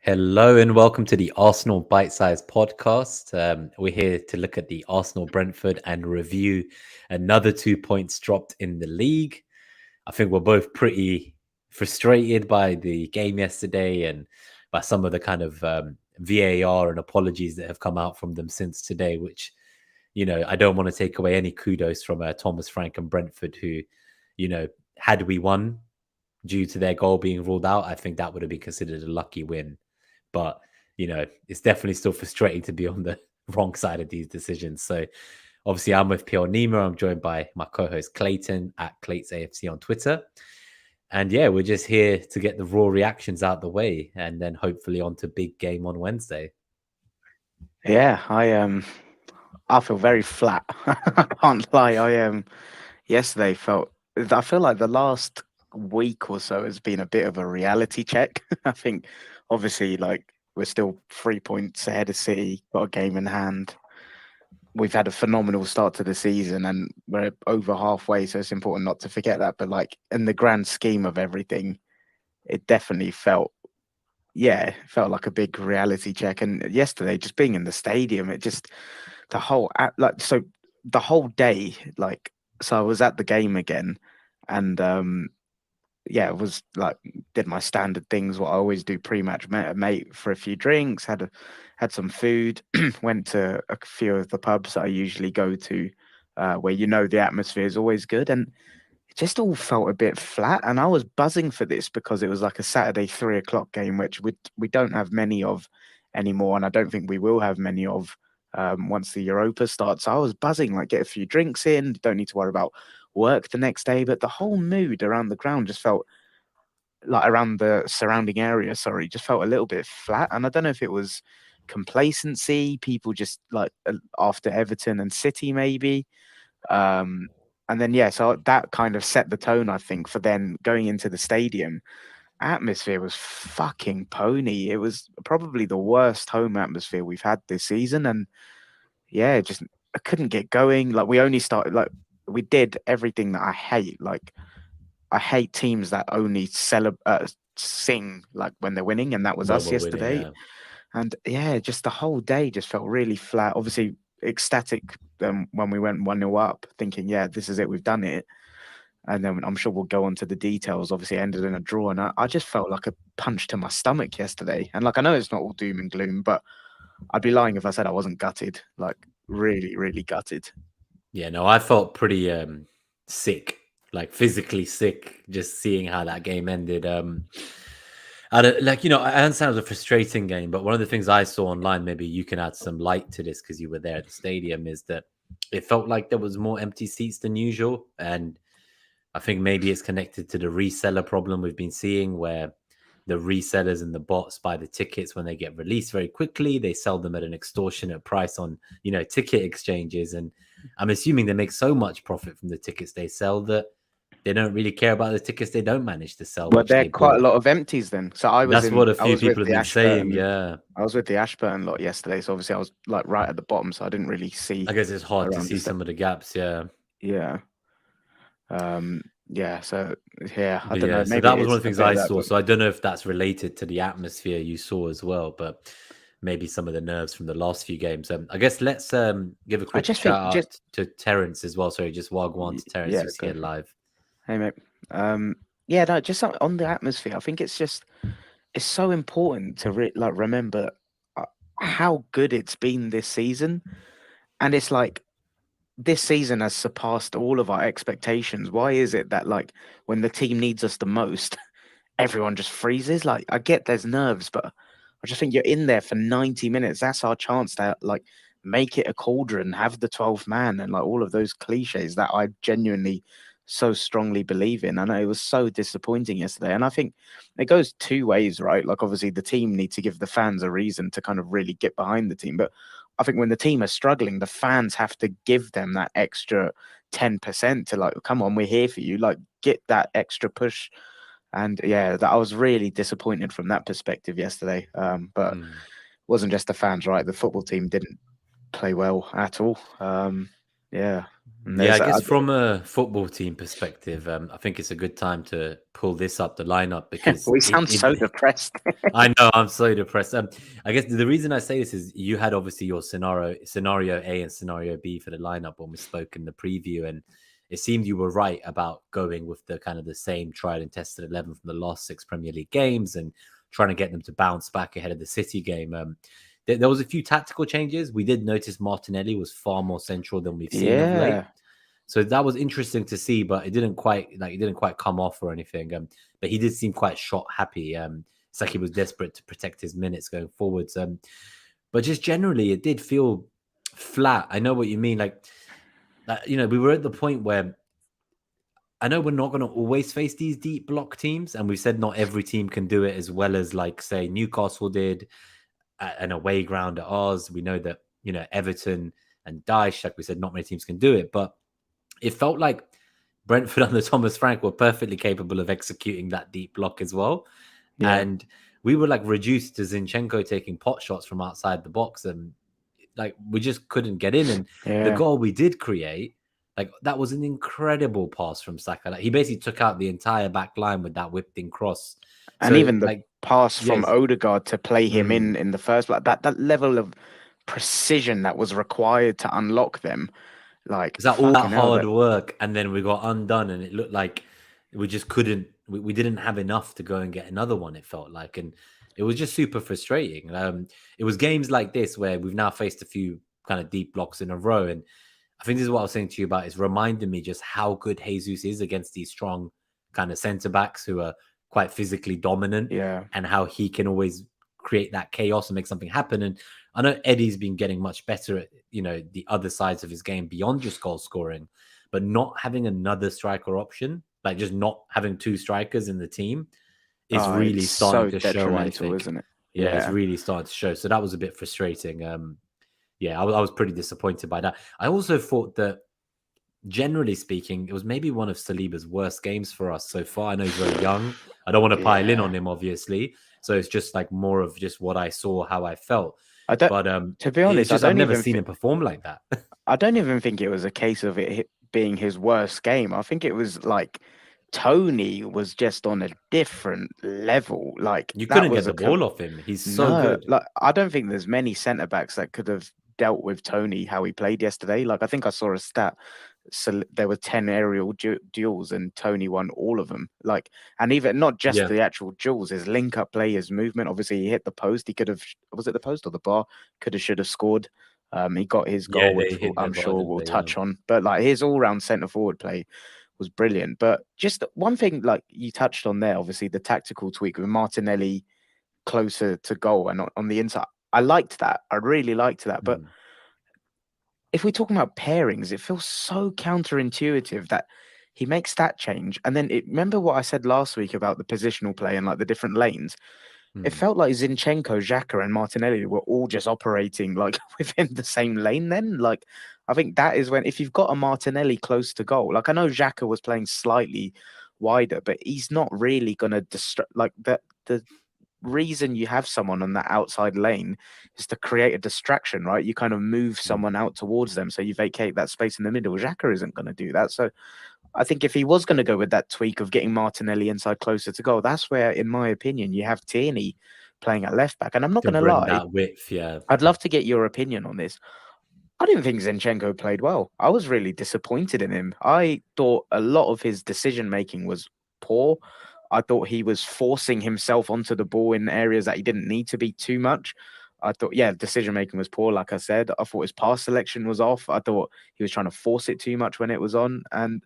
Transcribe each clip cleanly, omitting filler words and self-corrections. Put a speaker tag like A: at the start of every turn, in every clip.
A: Hello and welcome to the Arsenal BiteSize Podcast. We're here to look at the Arsenal Brentford and review another 2 points dropped in the league. I think we're both pretty frustrated by the game yesterday and by some of the kind of VAR and apologies that have come out from them since today, which, I don't want to take away any kudos from Thomas Frank and Brentford, who, had we won due to their goal being ruled out, I think that would have been considered a lucky win. But, it's definitely still frustrating to be on the wrong side of these decisions. So obviously I'm with Clayton Nima. I'm joined by my co-host Clayton at ClaytonsAFC on Twitter. And yeah, we're just here to get the raw reactions out the way and then hopefully on to big game on Wednesday.
B: Yeah, I feel very flat. I can't lie. Yesterday I feel like the last week or so has been a bit of a reality check. I think obviously like we're still 3 points ahead of City, got a game in hand. We've had a phenomenal start to the season and we're over halfway, so it's important not to forget that. But like in the grand scheme of everything, it definitely felt like a big reality check. And yesterday, just being in the stadium, the whole the whole day, so I was at the game again, and it was like did my standard things, what I always do pre-match, met a mate for a few drinks, had some food, went to a few of the pubs that I usually go to, where the atmosphere is always good, and it just all felt a bit flat. And I was buzzing for this because it was like a Saturday 3 o'clock game, which we don't have many of anymore, and I don't think we will have many of once the Europa starts. So I was buzzing, like get a few drinks in, don't need to worry about work the next day. But the whole mood around the ground just felt like around the surrounding area, just felt a little bit flat. And I don't know if it was complacency, people just like after Everton and City maybe. And then, so that kind of set the tone, I think, for then going into the stadium. Atmosphere was fucking pony. It was probably the worst home atmosphere we've had this season. And just I couldn't get going. Like we only started, like we did everything that I hate. Like I hate teams that only sing like when they're winning, and that was
A: When
B: us
A: we're winning,
B: yesterday.
A: yeah.
B: And just the whole day just felt really flat. Obviously ecstatic when we went 1-0 up, thinking, this is it, we've done it. And then I'm sure we'll go on to the details. Obviously, it ended in a draw, and I just felt like a punch to my stomach yesterday. And like I know it's not all doom and gloom, but I'd be lying if I said I wasn't gutted. Like really, really gutted.
A: Yeah, no, I felt pretty sick, like physically sick, just seeing how that game ended. I understand it was a frustrating game, but one of the things I saw online, maybe you can add some light to this because you were there at the stadium, is that it felt like there was more empty seats than usual. And I think maybe it's connected to the reseller problem we've been seeing, where the resellers and the bots buy the tickets when they get released very quickly. They sell them at an extortionate price on, ticket exchanges. And I'm assuming they make so much profit from the tickets they sell that they don't really care about the tickets they don't manage to sell,
B: But
A: which
B: there
A: they
B: are quite a
A: bought.
B: lot of empties then. So
A: That's what a
B: I
A: few
B: was with
A: people have
B: the
A: been saying.
B: Ashburton.
A: Yeah.
B: I was with the Ashburton lot yesterday. So obviously I was like right at the bottom. So I didn't really see
A: I guess it's hard to
B: around the
A: see
B: step.
A: some of the gaps. Yeah.
B: Yeah. So I
A: But
B: don't know.
A: yeah, so
B: Maybe
A: that
B: it
A: was one
B: is
A: of the
B: a
A: things
B: bit of
A: I
B: that,
A: saw.
B: but
A: So I don't know if that's related to the atmosphere you saw as well, but maybe some of the nerves from the last few games. I guess let's give a
B: I
A: quick
B: just think
A: shout out to Terence as well. Sorry, just Wagwan to Terence who's
B: go
A: here
B: for it.
A: live.
B: Hey mate. No, just on the atmosphere. I think it's so important to remember uh, how good it's been this season, and it's like this season has surpassed all of our expectations. Why is it that like when the team needs us the most, everyone just freezes? Like I get there's nerves, but I just think you're in there for 90 minutes. That's our chance to like make it a cauldron, have the 12th man, and like all of those cliches that I genuinely so strongly believe in. I know it was so disappointing yesterday. And I think it goes two ways, right? Like obviously the team need to give the fans a reason to kind of really get behind the team. But I think when the team are struggling, the fans have to give them that extra 10% to like, come on, we're here for you. Like get that extra push. And that I was really disappointed from that perspective yesterday. But it wasn't just the fans, right? The football team didn't play well at all. Yeah. And
A: Yeah, I
B: there's
A: guess from a football team perspective, I think it's a good time to pull this up the lineup because
B: we sound so depressed.
A: I know I'm so depressed. I guess the reason I say this is you had obviously your scenario A and scenario B for the lineup when we spoke in the preview, and it seemed you were right about going with the kind of the same tried and tested 11 from the last 6 Premier League games and trying to get them to bounce back ahead of the City game. There was a few tactical changes. We did notice Martinelli was far more central than we've seen of late.
B: Yeah.
A: So that was interesting to see, but it didn't quite come off or anything. But he did seem quite shot happy. It's like he was desperate to protect his minutes going forwards. But just generally, it did feel flat. I know what you mean. Like, we were at the point where I know we're not going to always face these deep block teams, and we said not every team can do it as well as, like, say, Newcastle did at an away ground at ours. We know that Everton and Dyche, like we said, not many teams can do it, but it felt like Brentford under Thomas Frank were perfectly capable of executing that deep block as well. Yeah. And we were like reduced to Zinchenko taking pot shots from outside the box, and like we just couldn't get in. And the goal we did create, like that was an incredible pass from Saka. Like he basically took out the entire back line with that whipped in cross.
B: And so, even the pass from Odegaard to play him in the first, like that level of precision that was required to unlock them. Like,
A: is that all that hard work, and then we got undone, and it looked like we just couldn't. We didn't have enough to go and get another one. It felt like, and it was just super frustrating. It was games like this where we've now faced a few kind of deep blocks in a row, and I think this is what I was saying to you about. It's reminding me just how good Jesus is against these strong kind of centre backs who are quite physically dominant, and how he can always create that chaos and make something happen. And I know Eddie's been getting much better at, the other sides of his game beyond just goal scoring, but not having another striker option, like just not having two strikers in the team is really starting to show, I think.
B: Isn't it?
A: Yeah, it's really starting to show. So that was a bit frustrating. I was pretty disappointed by that. I also thought that, generally speaking, it was maybe one of Saliba's worst games for us so far. I know he's very young. I don't want to pile in on him, obviously. So it's just like more of just what I saw, how I felt.
B: To be honest,
A: I've never seen him perform like that.
B: I don't even think it was a case of it being his worst game. I think it was like Tony was just on a different level. Like
A: you couldn't get the ball off him. He's so good.
B: Like I don't think there's many centre backs that could have dealt with Tony how he played yesterday. Like I think I saw a stat. So there were 10 aerial duels and Tony won all of them. Like, and even not just the actual duels, his link up play, his movement. Obviously, he hit the post. He could have, was it the post or the bar? Should have scored. He got his goal, which I'm sure we'll touch on. But like his all round centre forward play was brilliant. But just one thing, like you touched on there, obviously the tactical tweak with Martinelli closer to goal and on the inside. I liked that. I really liked that. But if we're talking about pairings, it feels so counterintuitive that he makes that change. And then remember what I said last week about the positional play and like the different lanes? It felt like Zinchenko, Xhaka and Martinelli were all just operating like within the same lane then. Like, I think that is when, if you've got a Martinelli close to goal, like I know Xhaka was playing slightly wider, but he's not really going to distract, like the reason you have someone on that outside lane is to create a distraction, right? You kind of move someone out towards them, so you vacate that space in the middle. Xhaka isn't going to do that. So I think if he was going to go with that tweak of getting Martinelli inside closer to goal, that's where, in my opinion, you have Tierney playing at left back. And I'm not going to lie,
A: that width,
B: I'd love to get your opinion on this. I didn't think Zinchenko played well. I was really disappointed in him. I thought a lot of his decision making was poor. I thought he was forcing himself onto the ball in areas that he didn't need to be too much. I thought, decision making was poor, like I said. I thought his pass selection was off. I thought he was trying to force it too much when it was on. And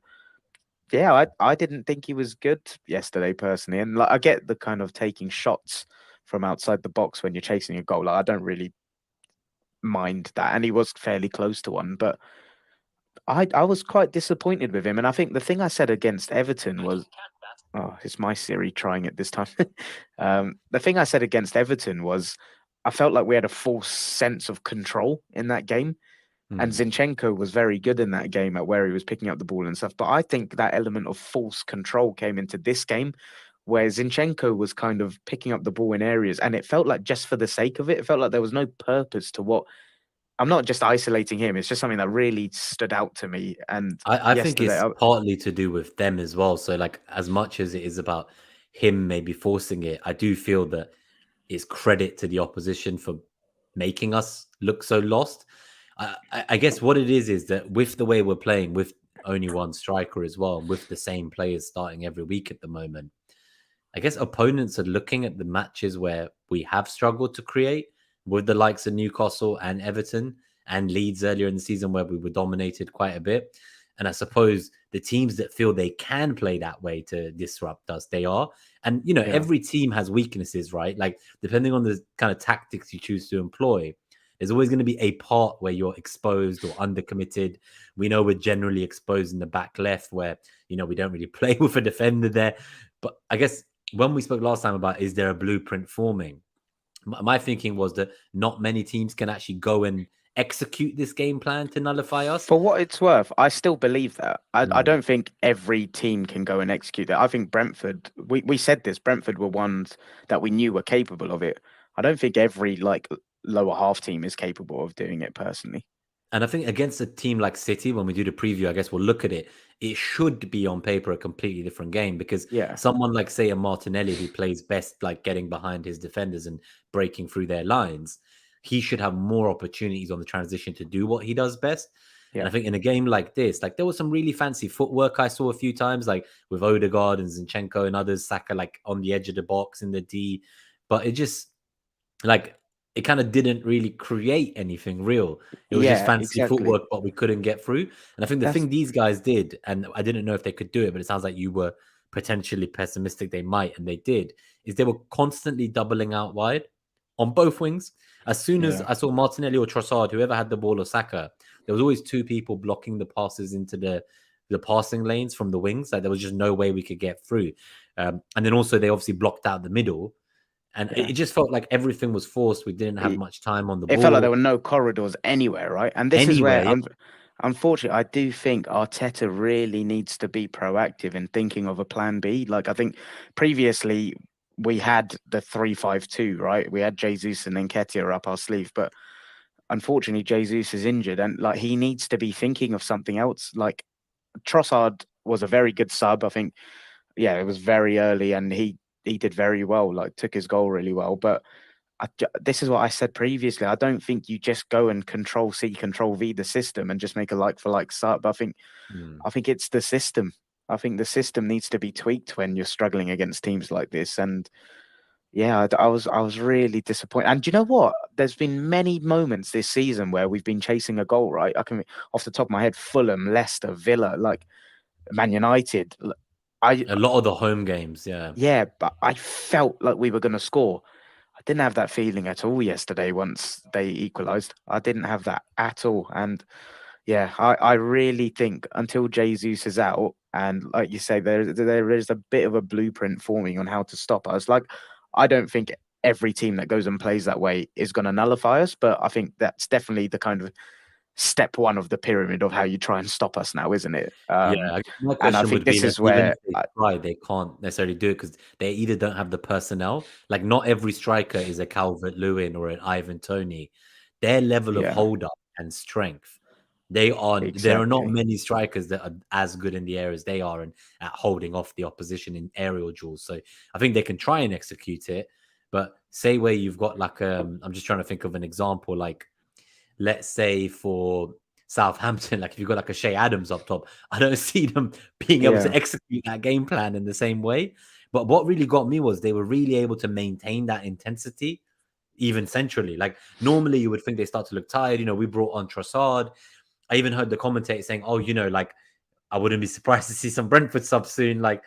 B: I didn't think he was good yesterday, personally. And like, I get the kind of taking shots from outside the box when you're chasing a goal. Like, I don't really mind that. And he was fairly close to one. But I was quite disappointed with him. And I think the thing I said against Everton was, it's my Siri trying it this time. The thing I said against Everton was I felt like we had a false sense of control in that game. And Zinchenko was very good in that game at where he was picking up the ball and stuff. But I think that element of false control came into this game where Zinchenko was kind of picking up the ball in areas. And it felt like just for the sake of it, it felt like there was no purpose to what I'm not just isolating him. It's just something that really stood out to me. And
A: I think
B: yesterday,
A: it's partly to do with them as well. So, like, as much as it is about him maybe forcing it, I do feel that it's credit to the opposition for making us look so lost. I guess what it is that with the way we're playing, with only one striker as well, and with the same players starting every week at the moment, I guess opponents are looking at the matches where we have struggled to create with the likes of Newcastle and Everton and Leeds earlier in the season where we were dominated quite a bit. And I suppose the teams that feel they can play that way to disrupt us, they are. And, you know,
B: yeah,
A: every team has weaknesses, right? Like, depending on the kind of tactics you choose to employ, there's always going to be a part where you're exposed or undercommitted. We know we're generally exposed in the back left where, you know, we don't really play with a defender there. But I guess when we spoke last time about is there a blueprint forming, my thinking was that not many teams can actually go and execute this game plan to nullify us.
B: for what it's worth, I still believe that. I
A: Mm.
B: don't think every team can go and execute that. I think Brentford, we said this, Brentford were ones that we knew were capable of it. I don't think every like lower half team is capable of doing it personally.
A: And I think against a team like City, when we do the preview, I guess we'll look at it. It should be on paper a completely different game because
B: Yeah,
A: someone like, say, a Martinelli who plays best, like getting behind his defenders and breaking through their lines, he should have more opportunities on the transition to do what he does best. And
B: yeah.
A: I think in a game like this, like there was some really fancy footwork I saw a few times, like with Odegaard and Zinchenko and others, Saka like on the edge of the box in the D. But it just like it kind of didn't really create anything real. It was just
B: Yeah,
A: fancy
B: exactly.
A: footwork, but we couldn't get through. And I think the
B: That's
A: thing these guys did, and I didn't know if they could do it, but it sounds like you were potentially pessimistic they might, and they did, is they were constantly doubling out wide on both wings. As soon as
B: yeah,
A: I saw Martinelli or Trossard, whoever had the ball or Saka, there was always two people blocking the passes into the passing lanes from the wings. Like there was just no way we could get through. And then also they obviously blocked out the middle. And
B: yeah.
A: it just felt like everything was forced. We didn't have
B: It,
A: much time on the
B: it felt like there
A: ball
B: were no corridors anywhere, right? And this is where
A: anywhere. Yeah.
B: unfortunately, I do think Arteta really needs to be proactive in thinking of a plan B. Like I think previously we had the 3-5-2, right? We had Jesus and Nketiah up our sleeve, but unfortunately Jesus is injured and like he needs to be thinking of something else. Like Trossard was a very good sub. I think, yeah, it was very early and he did very well, like took his goal really well. But this is what I said previously. I don't think you just go and control C, control V the system and just make a like for like sub.
A: Mm.
B: I think it's the system. I think the system needs to be tweaked when you're struggling against teams like this. And yeah, I was really disappointed. And do you know what? There's been many moments this season where we've been chasing a goal, right? I can off the top of my head, Fulham, Leicester, Villa, like Man United. I
A: A lot of the home games. Yeah.
B: Yeah, but I felt like we were going to score. I didn't have that feeling at all yesterday once they equalised. I didn't have that at all. And yeah, I really think until Jesus is out, and like you say, there is a bit of a blueprint forming on how to stop us. Like, I don't think every team that goes and plays that way is going to nullify us, but I think that's definitely the kind of step one of the pyramid of how you try and stop us now, isn't it?
A: Yeah. I guess my
B: And I
A: question
B: think
A: would be
B: this
A: that
B: is
A: even if
B: where,
A: they try, they can't necessarily do it because they either don't have the personnel. Like, not every striker is a Calvert Lewin or an Ivan Tony. Their level of
B: yeah,
A: hold up and strength, there are not
B: exactly.
A: many strikers that are as good in the air as they are and at holding off the opposition in aerial duels. So I think they can try and execute it. But say where you've got like I'm just trying to think of an example, like let's say for Southampton, like if you've got like a Shea Adams up top, I don't see them being able to
B: Yeah,
A: execute that game plan in the same way. But what really got me was they were really able to maintain that intensity even centrally. Like normally you would think they start to look tired. You know, we brought on Trossard. I even heard the commentator saying, oh, you know, like I wouldn't be surprised to see some Brentford subs soon. Like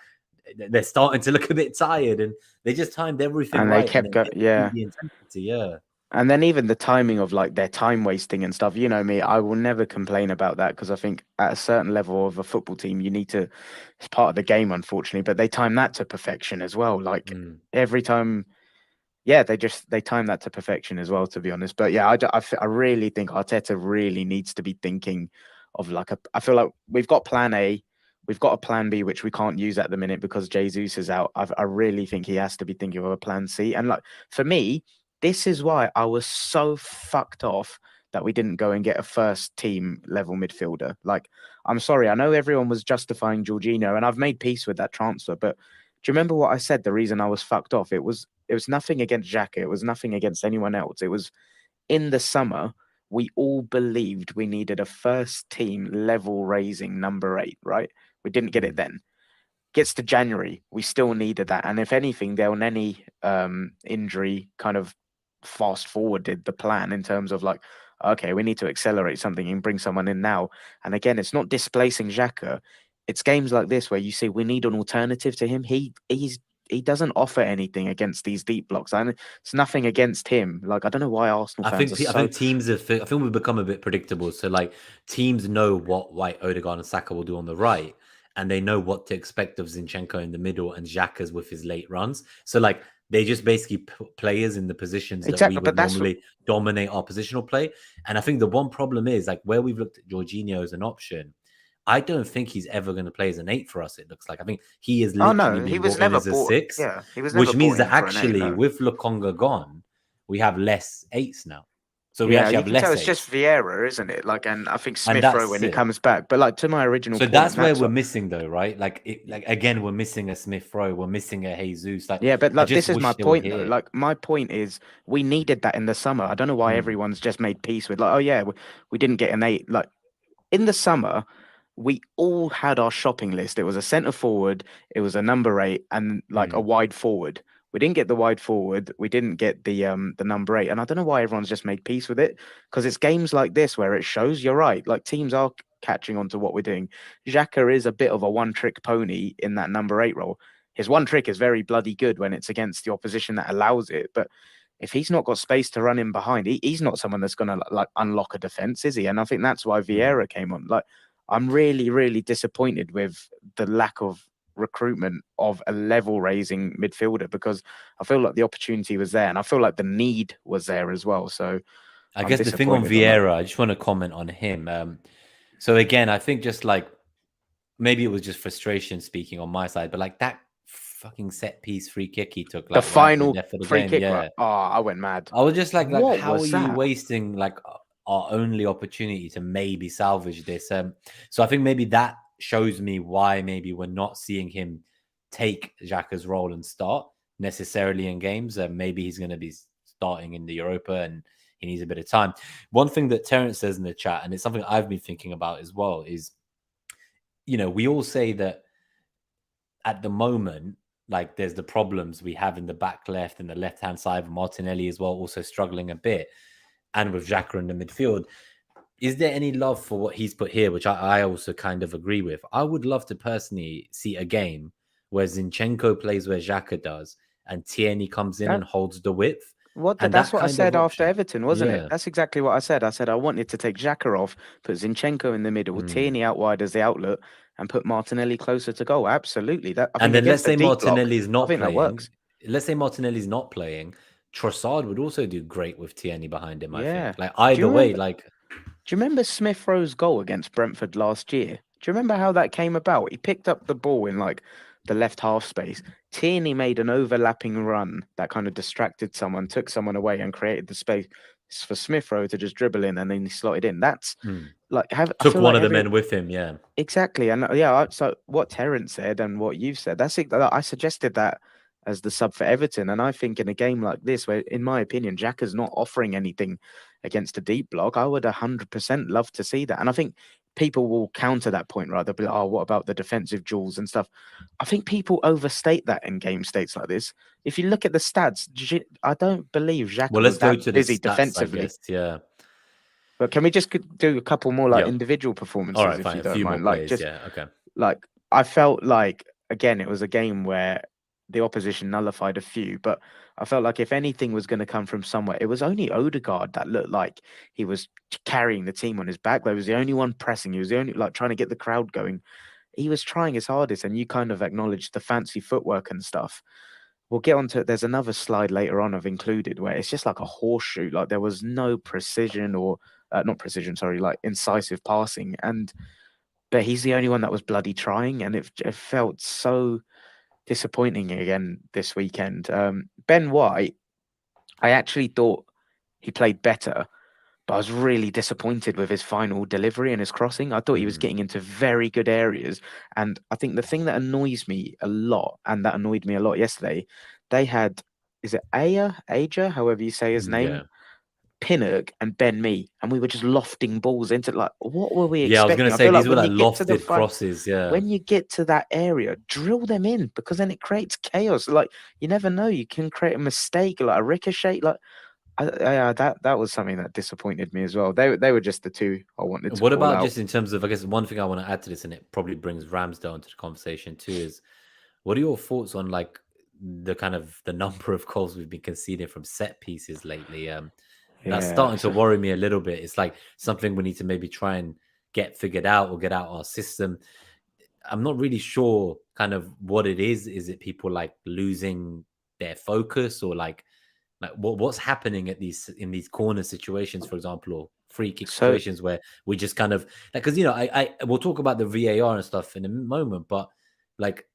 A: they're starting to look a bit tired and they just timed everything
B: and they
A: right and
B: kept
A: they
B: going.
A: keep
B: Yeah,
A: the intensity. Yeah.
B: and then even the timing of like their time wasting and stuff. You know me, I will never complain about that because I think at a certain level of a football team, you need to. It's part of the game, unfortunately, but they time that to perfection as well. Like
A: Mm.
B: every time. Yeah, they time that to perfection as well, to be honest. But yeah, I really think Arteta really needs to be thinking of like I feel like we've got plan A, we've got a plan B, which we can't use at the minute because Jesus is out. I really think he has to be thinking of a plan C. And like for me, this is why I was so fucked off that we didn't go and get a first team level midfielder. Like, I'm sorry, I know everyone was justifying Jorginho, and I've made peace with that transfer, but do you remember what I said? The reason I was fucked off, it was nothing against Xhaka, it was nothing against anyone else. It was in the summer, we all believed we needed a first team level raising number 8, right? We didn't get it then. Gets to January, we still needed that. And if anything, there on any injury kind of fast forwarded the plan in terms of like, okay, we need to accelerate something and bring someone in now. And again, it's not displacing Xhaka. It's games like this where you see we need an alternative to him. He doesn't offer anything against these deep blocks. And it's nothing against him. Like, I don't know why Arsenal fans are so...
A: I think teams have. I think we've become a bit predictable. So like teams know what White, Odegaard, and Saka will do on the right, and they know what to expect of Zinchenko in the middle and Xhaka's with his late runs. So like they just basically put players in the positions that we would normally dominate our positional play. And I think the one problem is like where we've looked at Jorginho as an option. I don't think he's ever going to play as an 8 for us. It looks like. I think he is literally been brought in as a 6.
B: Yeah, he was
A: which
B: never
A: means
B: brought
A: that
B: in for an 8,
A: actually
B: no.
A: with Lokonga gone, we have less 8s now. So we
B: Yeah,
A: actually
B: you
A: have
B: can
A: less
B: tell it's
A: 8s.
B: just Vieira, isn't it? Like, and I think
A: And
B: Smith Rowe when he
A: that's it.
B: comes back. But like to my original
A: So
B: point,
A: that's where
B: that's
A: we're
B: what...
A: missing though, right? Like again, we're missing a Smith Rowe, we're missing a Jesus. Like
B: Yeah, but
A: I
B: like
A: just
B: this is my
A: wish they were
B: point though.
A: here.
B: Like my point is we needed that in the summer. I don't know why everyone's just made peace with like, oh yeah, we didn't get an 8. Like in the summer, we all had our shopping list. It was a centre forward, it was a number 8, and like a wide forward. We didn't get the wide forward. We didn't get the number 8, and I don't know why everyone's just made peace with it because it's games like this where it shows you're right. Like teams are catching on to what we're doing. Xhaka is a bit of a one-trick pony in that number 8 role. His one trick is very bloody good when it's against the opposition that allows it, but if he's not got space to run in behind, he's not someone that's going to like unlock a defense, is he? And I think that's why Vieira came on. Like, I'm really, really disappointed with the lack of recruitment of a level raising midfielder because I feel like the opportunity was there and I feel like the need was there as well. So
A: I
B: I'm
A: guess the thing on
B: disappointed on that.
A: Vieira, I just want to comment on him. So again, I think just like maybe it was just frustration speaking on my side, but like that fucking set piece free kick he took, like
B: The
A: right at the
B: final
A: death of the
B: free
A: game.
B: kick,
A: Yeah.
B: right? Oh, I went mad.
A: I was just like
B: What
A: how
B: was
A: are you
B: that?
A: wasting like our only opportunity to maybe salvage this? So I think maybe that shows me why maybe we're not seeing him take Xhaka's role and start necessarily in games. Maybe he's going to be starting in the Europa and he needs a bit of time. One thing that Terence says in the chat, and it's something I've been thinking about as well, is, you know, we all say that at the moment, like there's the problems we have in the back left and the left-hand side of Martinelli as well, also struggling a bit. And with Xhaka in the midfield, is there any love for what he's put here, which I also kind of agree with? I would love to personally see a game where Zinchenko plays where Xhaka does and Tierney comes in and holds the width.
B: That's what I said after Everton, wasn't it?
A: Yeah.
B: That's exactly what I said. I said I wanted to take Xhaka off, put Zinchenko in the middle, Tierney out wide as the outlet, and put Martinelli closer to goal. Absolutely. That I think
A: And then let's
B: against the
A: say
B: deep block,
A: Martinelli's
B: I
A: not
B: think that
A: playing.
B: works.
A: Let's say Martinelli's not playing. Trossard would also do great with Tierney behind him, I
B: Yeah.
A: think. Like either way, like
B: Do you remember Smith Rowe's goal against Brentford last year? Do you remember how that came about? He picked up the ball in like the left half space. Tierney made an overlapping run that kind of distracted someone, took someone away, and created the space for Smith Rowe to just dribble in, and then he slotted in. That's like
A: took one of the men with him, yeah.
B: Exactly, and yeah. So what Terence said and what you've said, that's it. I suggested that as the sub for Everton, and I think in a game like this, where in my opinion Xhaka's not offering anything against a deep block, I would 100% love to see that. And I think people will counter that point, right? They'll be like, oh, what about the defensive duels and stuff? I think people overstate that in game states like this. If you look at the stats, I don't believe Xhaka was that busy defensively.
A: Yeah.
B: But can we just do a couple more like individual performances,
A: all right,
B: if
A: fine.
B: you
A: A
B: don't
A: few
B: mind?
A: more
B: Like
A: plays, okay.
B: Like I felt like again, it was a game where the opposition nullified a few, but I felt like if anything was going to come from somewhere, it was only Odegaard that looked like he was carrying the team on his back. He was the only one pressing. He was the only like trying to get the crowd going. He was trying his hardest, and you kind of acknowledged the fancy footwork and stuff. We'll get on to there's another slide later on I've included where it's just like a horseshoe. Like there was no precision or not precision, sorry, like incisive passing. But he's the only one that was bloody trying, and it felt so disappointing again this weekend. Ben White, I actually thought he played better, but I was really disappointed with his final delivery and his crossing. I thought he was
A: Mm.
B: getting into very good areas. And I think the thing that annoys me a lot, and that annoyed me a lot yesterday, they had, is it Aja, however you say his
A: Yeah.
B: name, Pinnock and Ben Mee, and we were just lofting balls into, like, what were we
A: Yeah, I was gonna
B: expecting? I
A: say
B: feel like
A: these were
B: when
A: like
B: you get to the
A: lofted
B: front,
A: crosses. Yeah.
B: when you get to that area, drill them in, because then it creates chaos. Like, you never know, you can create a mistake, like a ricochet. Like, that was something that disappointed me as well. They were just the two I wanted to
A: What
B: call
A: about
B: out.
A: just in terms of, I guess one thing I want to add to this, and it probably brings Ramsdale into the conversation too, is what are your thoughts on like the kind of the number of goals we've been conceding from set pieces lately? That's
B: Yeah,
A: starting to
B: so,
A: worry me a little bit. It's like something we need to maybe try and get figured out or get out our system. I'm not really sure kind of what it is. Is it people like losing their focus, or like what's happening at these in these corner situations, for example, or free kick
B: so
A: situations where we just kind of like, because you know, I we'll talk about the VAR and stuff in a moment, but like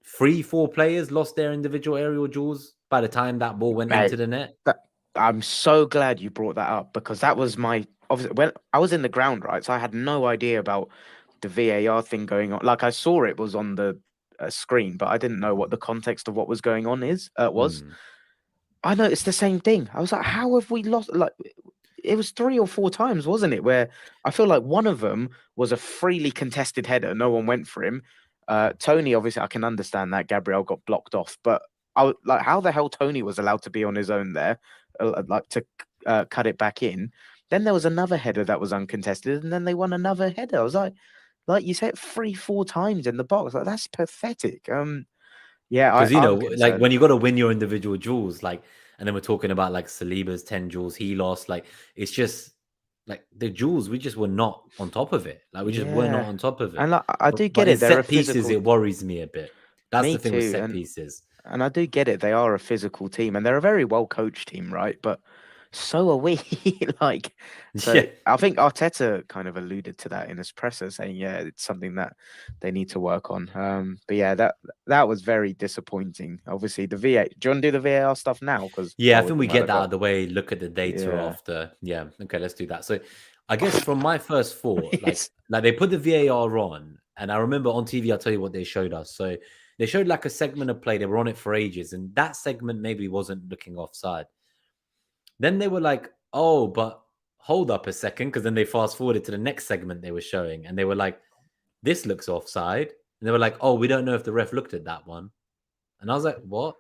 A: 3-4 players lost their individual aerial duels by the time that ball went into
B: mate,
A: the net.
B: that I'm so glad you brought that up, because that was my, obviously, when I was in the ground, right? So I had no idea about the VAR thing going on. Like, I saw it was on the screen, but I didn't know what the context of what was going on was.
A: Mm.
B: I noticed the same thing. I was like, how have we lost? Like, it was 3 or 4 times, wasn't it? Where I feel like one of them was a freely contested header. No one went for him. Tony, obviously, I can understand that. Gabriel got blocked off, but like, how the hell Tony was allowed to be on his own there, like, to cut it back in. Then there was another header that was uncontested, and then they won another header. I was like you said, 3, 4 times in the box. Like, that's pathetic. Yeah,
A: Because you know,
B: I'm
A: like
B: concerned.
A: when you got to win your individual duels, like, and then we're talking about like Saliba's 10 duels he lost. Like, it's just like the duels, we just were not on top of it. Like, we just were not
B: Yeah,
A: on top of it.
B: and I do
A: But
B: get
A: in
B: it. They're a
A: set pieces,
B: physical.
A: it worries me a bit. That's
B: Me
A: the thing with
B: too,
A: set pieces.
B: and I do get it. They are a physical team, and they're a very well coached team, right? But so are we. Like, so
A: Yeah.
B: I think Arteta kind of alluded to that in his presser, saying, yeah, it's something that they need to work on. But yeah, that was very disappointing. Obviously, the VA. Do you want to do the VAR stuff now? Because
A: Yeah, I
B: while we're
A: think we
B: talking about
A: get
B: the
A: that out
B: goal,
A: of the way, look at the data
B: yeah,
A: after. Yeah. Okay, let's do that. So I guess from my first thought,
B: it's
A: like they put the VAR on, and I remember on TV, I'll tell you what they showed us. So they showed like a segment of play, they were on it for ages, and that segment maybe wasn't looking offside. Then they were like, oh, but hold up a second, because then they fast forwarded to the next segment they were showing, and they were like, this looks offside. And they were like, oh, we don't know if the ref looked at that one. And I was like, what?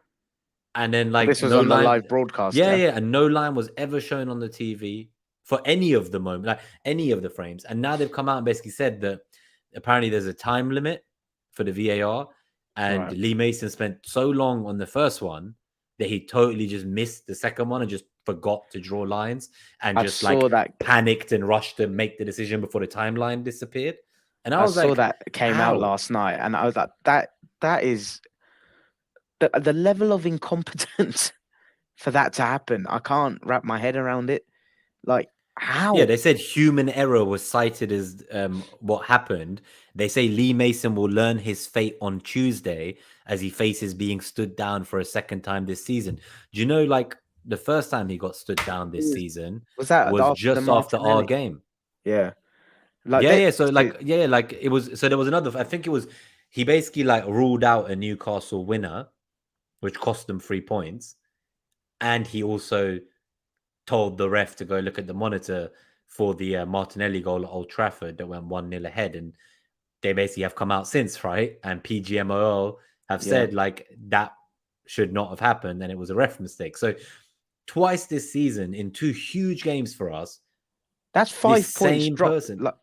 A: And then like
B: this was
A: no
B: on the
A: line,
B: live broadcast,
A: yeah,
B: yeah,
A: yeah, and no line was ever shown on the TV for any of the moment, like any of the frames. And now they've come out and basically said that apparently there's a time limit for the VAR, and
B: right.
A: Lee Mason spent so long on the first one that he totally just missed the second one and just forgot to draw lines and
B: I
A: just
B: saw
A: like
B: that.
A: panicked and rushed to make the decision before the timeline disappeared. And I
B: I
A: was
B: saw
A: like,
B: that came out
A: how?
B: last night, and I was like, that is the level of incompetence for that to happen. I can't wrap my head around it. Like,
A: Yeah,
B: how?
A: they said human error was cited as what happened. They say Lee Mason will learn his fate on Tuesday as he faces being stood down for a second time this season. Do you know, like, the first time he got stood down this season
B: Was that
A: was
B: after the
A: just after our
B: Martinelli?
A: game?
B: Yeah, like
A: Yeah,
B: that.
A: yeah. So,
B: So
A: like, yeah, like it was. So there was another. I think it was. He basically like ruled out a Newcastle winner, which cost them 3 points, and he also told the ref to go look at the monitor for the Martinelli goal at Old Trafford that went 1-0 ahead. And they basically have come out since, right? And PGMOL have
B: yeah,
A: said like that should not have happened and it was a ref mistake. So twice this season in two huge games for us,
B: that's
A: this
B: 5 points
A: same
B: dropped.
A: person.
B: Like,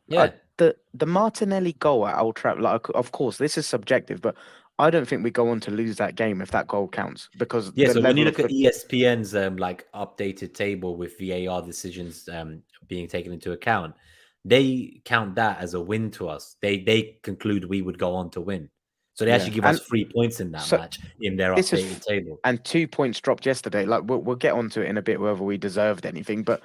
A: Yeah.
B: the Martinelli goal at Old Trafford. Like, of course, this is subjective, but I don't think we go on to lose that game if that goal counts, because
A: Yeah,
B: the
A: so when you
B: level of
A: look at ESPN's like updated table with VAR decisions being taken into account, they count that as a win to us. They conclude we would go on to win. So they
B: yeah,
A: actually give us
B: and
A: 3 points in that
B: so
A: match in their
B: this is
A: updated table.
B: and 2 points dropped yesterday. Like, we'll get onto it in a bit whether we deserved anything, but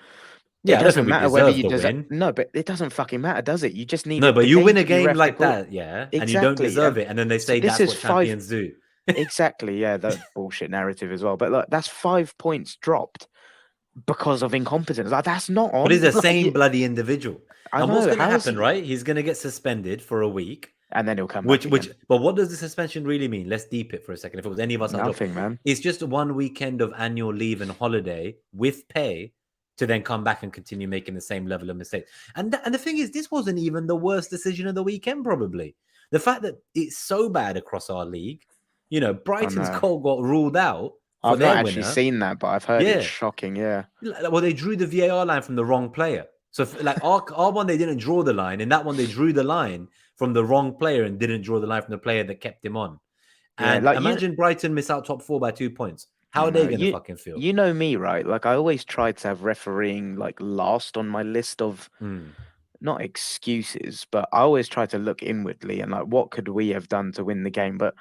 B: it
A: Yeah, I don't think
B: doesn't
A: we
B: matter whether
A: deserve
B: you
A: the
B: deserve.
A: win.
B: No, but it doesn't fucking matter, does it? You just
A: No,
B: needed
A: but
B: the
A: you
B: game
A: win a
B: to be
A: game
B: refed
A: like
B: according.
A: that, yeah, and you don't
B: Exactly.
A: deserve it, and then they
B: So
A: say
B: this
A: that's
B: is
A: what
B: five.
A: champions do.
B: Exactly. Yeah, the bullshit narrative as well. But look, that's 5 points dropped. because of incompetence. Like, that's not
A: But he's
B: on.
A: the
B: Like,
A: same bloody individual.
B: I
A: And what's
B: know.
A: going to
B: How is
A: happen,
B: he?
A: right? He's going to get suspended for a week.
B: And then he'll come back
A: Which,
B: again.
A: but what does the suspension really mean? Let's deep it for a second. If it was any of us, our job,
B: Nothing, man.
A: it's just 1 weekend of annual leave and holiday with pay to then come back and continue making the same level of mistakes. And the thing is, this wasn't even the worst decision of the weekend. Probably the fact that it's so bad across our league.
B: I
A: Brighton's
B: know.
A: goal got ruled out for
B: I've not
A: their
B: actually
A: winner.
B: seen that, but I've heard it's
A: Yeah,
B: shocking. Yeah.
A: well, they drew the VAR line from the wrong player. So, like our one, they didn't draw the line. In that one, they drew the line from the wrong player and didn't draw the line from the player that kept him on.
B: Yeah.
A: And
B: Like,
A: imagine Brighton miss out top 4 by 2 points. How
B: I
A: are they
B: know.
A: going to fucking feel?
B: You know me, right? Like, I always try to have refereeing like last on my list of
A: Mm.
B: not excuses, but I always try to look inwardly and like, what could we have done to win the game? But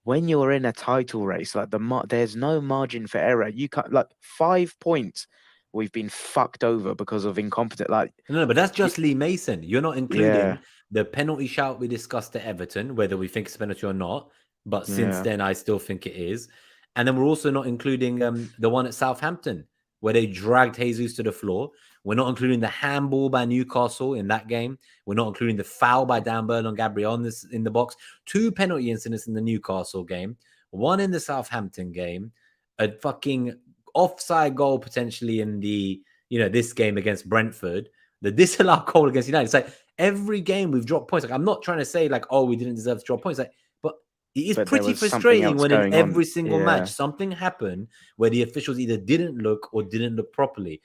B: when you're in a title race, like there's no margin for error. You can't, like, 5 points. We've been fucked over because of incompetent. Like,
A: No, but that's just Lee Mason. You're not
B: yeah,
A: including the penalty shout we discussed to Everton, whether we think it's a penalty or not. But since
B: yeah.
A: then, I still think it is. And then we're also not including the one at Southampton, where they dragged Jesus to the floor. We're not including the handball by Newcastle in that game. We're not including the foul by Dan Burn on Gabriel in the box. 2 penalty incidents in the Newcastle game, 1 in the Southampton game, a fucking offside goal potentially in the this game against Brentford, the disallowed goal against United. It's like every game we've dropped points. Like, I'm not trying to say like, oh, we didn't deserve to drop points. Like, but it is
B: But there
A: pretty
B: was something
A: frustrating
B: else
A: when in
B: going on.
A: every single match
B: Yeah,
A: something happened where the officials either didn't look or didn't look properly.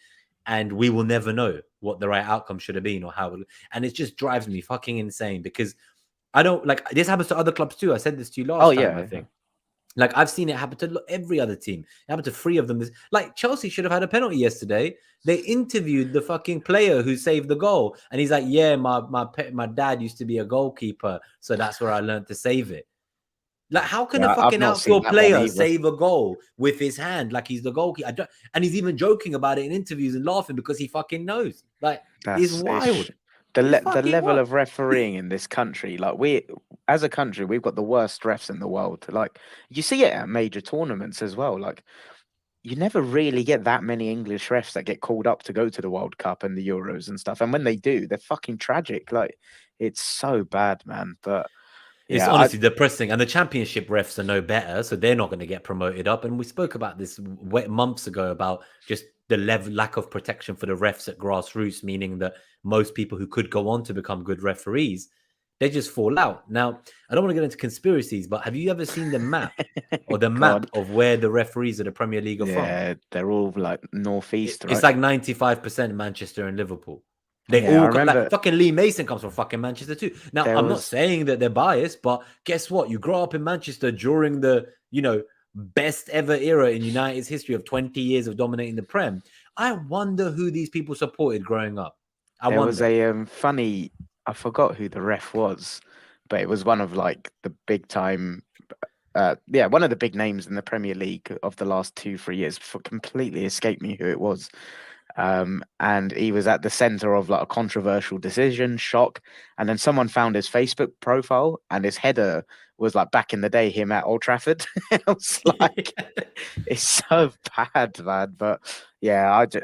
A: And we will never know what the right outcome should have been or how. And it just drives me fucking insane because I don't like this happens to other clubs too. I said this to you
B: oh
A: last time, I
B: yeah,
A: think. Like, I've seen it happen to every other team. It happened to 3 of them. Like, Chelsea should have had a penalty yesterday. They interviewed the fucking player who saved the goal. And he's like, yeah, my dad used to be a goalkeeper. So that's where I learned to save it. Like, how can a
B: yeah. I've
A: fucking
B: not seen
A: outfield
B: that one
A: player
B: either.
A: save a goal with his hand like he's the goalkeeper? And he's even joking about it in interviews and laughing because he fucking knows. Like, it's wild. It's
B: The
A: fucking
B: level
A: wild.
B: of refereeing in this country. Like, we, as a country, we've got the worst refs in the world. Like, you see it at major tournaments as well. Like, you never really get that many English refs that get called up to go to the World Cup and the Euros and stuff. And when they do, they're fucking tragic. Like, it's so bad, man. But
A: It's
B: yeah,
A: honestly depressing. And the championship refs are no better, so they're not going to get promoted up. And we spoke about this months ago about just the lack of protection for the refs at grassroots, meaning that most people who could go on to become good referees, they just fall out. Now, I don't want to get into conspiracies, but have you ever seen the map or the map
B: God,
A: of where the referees of the Premier League are from?
B: yeah, they're all like northeast,
A: It's
B: right?
A: like 95% Manchester and Liverpool. They
B: Yeah, I
A: all
B: remember
A: like fucking Lee Mason comes from fucking Manchester too. Now,
B: there
A: I'm not
B: was.
A: saying that they're biased, but guess what? You grow up in Manchester during the, best ever era in United's history of 20 years of dominating the Prem. I wonder who these people supported growing up. I
B: There was
A: wonder.
B: a funny. I forgot who the ref was, but it was one of like the big time. Yeah, one of the big names in the Premier League of the last 2 3 years. For completely escaped me who it was. And he was at the center of like a controversial decision, shock, and then someone found his Facebook profile, and his header was like back in the day, him at Old Trafford. I was like, it's so bad, man. But yeah, do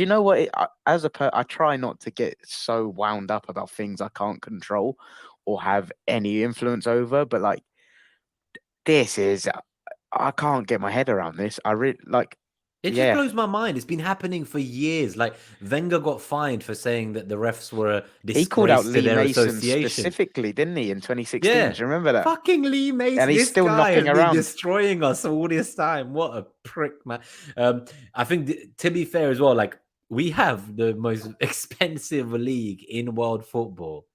B: you know what? I try not to get so wound up about things I can't control or have any influence over. But like, this is, I can't get my head around this. I really like,
A: It just
B: yeah.
A: blows my mind. It's been happening for years. Like, Wenger got fined for saying that the refs were a
B: He called out
A: disgrace to
B: Lee
A: their
B: Mason
A: association.
B: specifically, didn't he, in 2016?
A: Yeah.
B: Do you remember that?
A: Fucking Lee
B: And
A: Mason.
B: he's
A: This
B: still
A: guy has
B: knocking
A: been
B: around.
A: destroying us all this time. What a prick, man. I think, to be fair as well, like, we have the most expensive league in world football,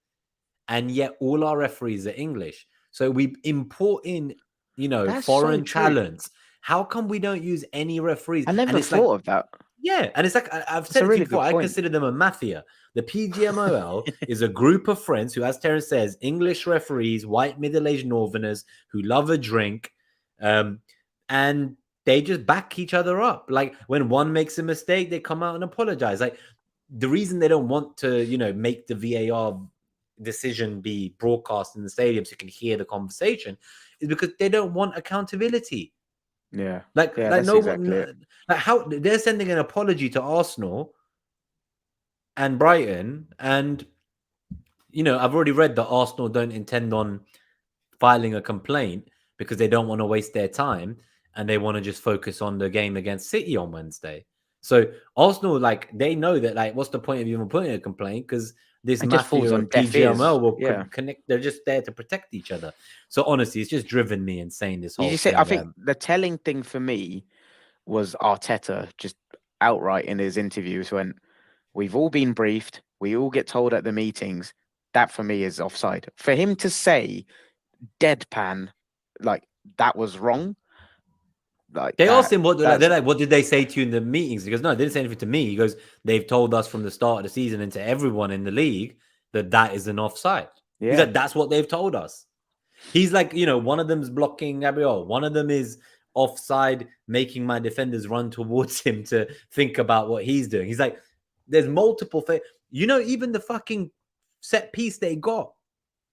A: and yet all our referees are English. So we import in,
B: That's so
A: foreign
B: true.
A: talents. How come we don't use any referees?
B: I
A: And
B: never
A: it's like,
B: thought of that.
A: yeah, and it's like I've
B: That's
A: said
B: a
A: it to you
B: really
A: before.
B: good
A: I
B: point.
A: consider them a mafia. The PGMOL is a group of friends who, as Terence says, English referees, white middle-aged Northerners who love a drink, and they just back each other up. Like, when one makes a mistake, they come out and apologize. Like, the reason they don't want to, make the VAR decision be broadcast in the stadium so you can hear the conversation is because they don't want accountability.
B: Yeah.
A: Like
B: Yeah,
A: like
B: that's
A: no one,
B: exactly it.
A: like how they're sending an apology to Arsenal and Brighton, and I've already read that Arsenal don't intend on filing a complaint because they don't want to waste their time and they want to just focus on the game against City on Wednesday. So Arsenal, like, they know that, like, what's the point of even putting a complaint? Because this
B: It just falls
A: mafia
B: on
A: of
B: deaf ears.
A: PGML will
B: Yeah.
A: connect. They're just there to protect each other. So honestly, it's just driven me insane, this
B: You
A: whole
B: just say, I
A: thing.
B: think the telling thing for me was Arteta just outright in his interviews when we've all been briefed, we all get told at the meetings. That for me is offside. For him to say deadpan, like that was wrong, like
A: They asked
B: that.
A: him
B: That's
A: they're like, what did they say to you in the meetings? He goes, no, they didn't say anything to me. He goes, they've told us from the start of the season and to everyone in the league that is an offside. He's
B: yeah,
A: like, that's what they've told us. He's like, one of them's blocking Gabriel. One of them is offside, making my defenders run towards him to think about what he's doing. He's like, there's multiple even the fucking set piece they got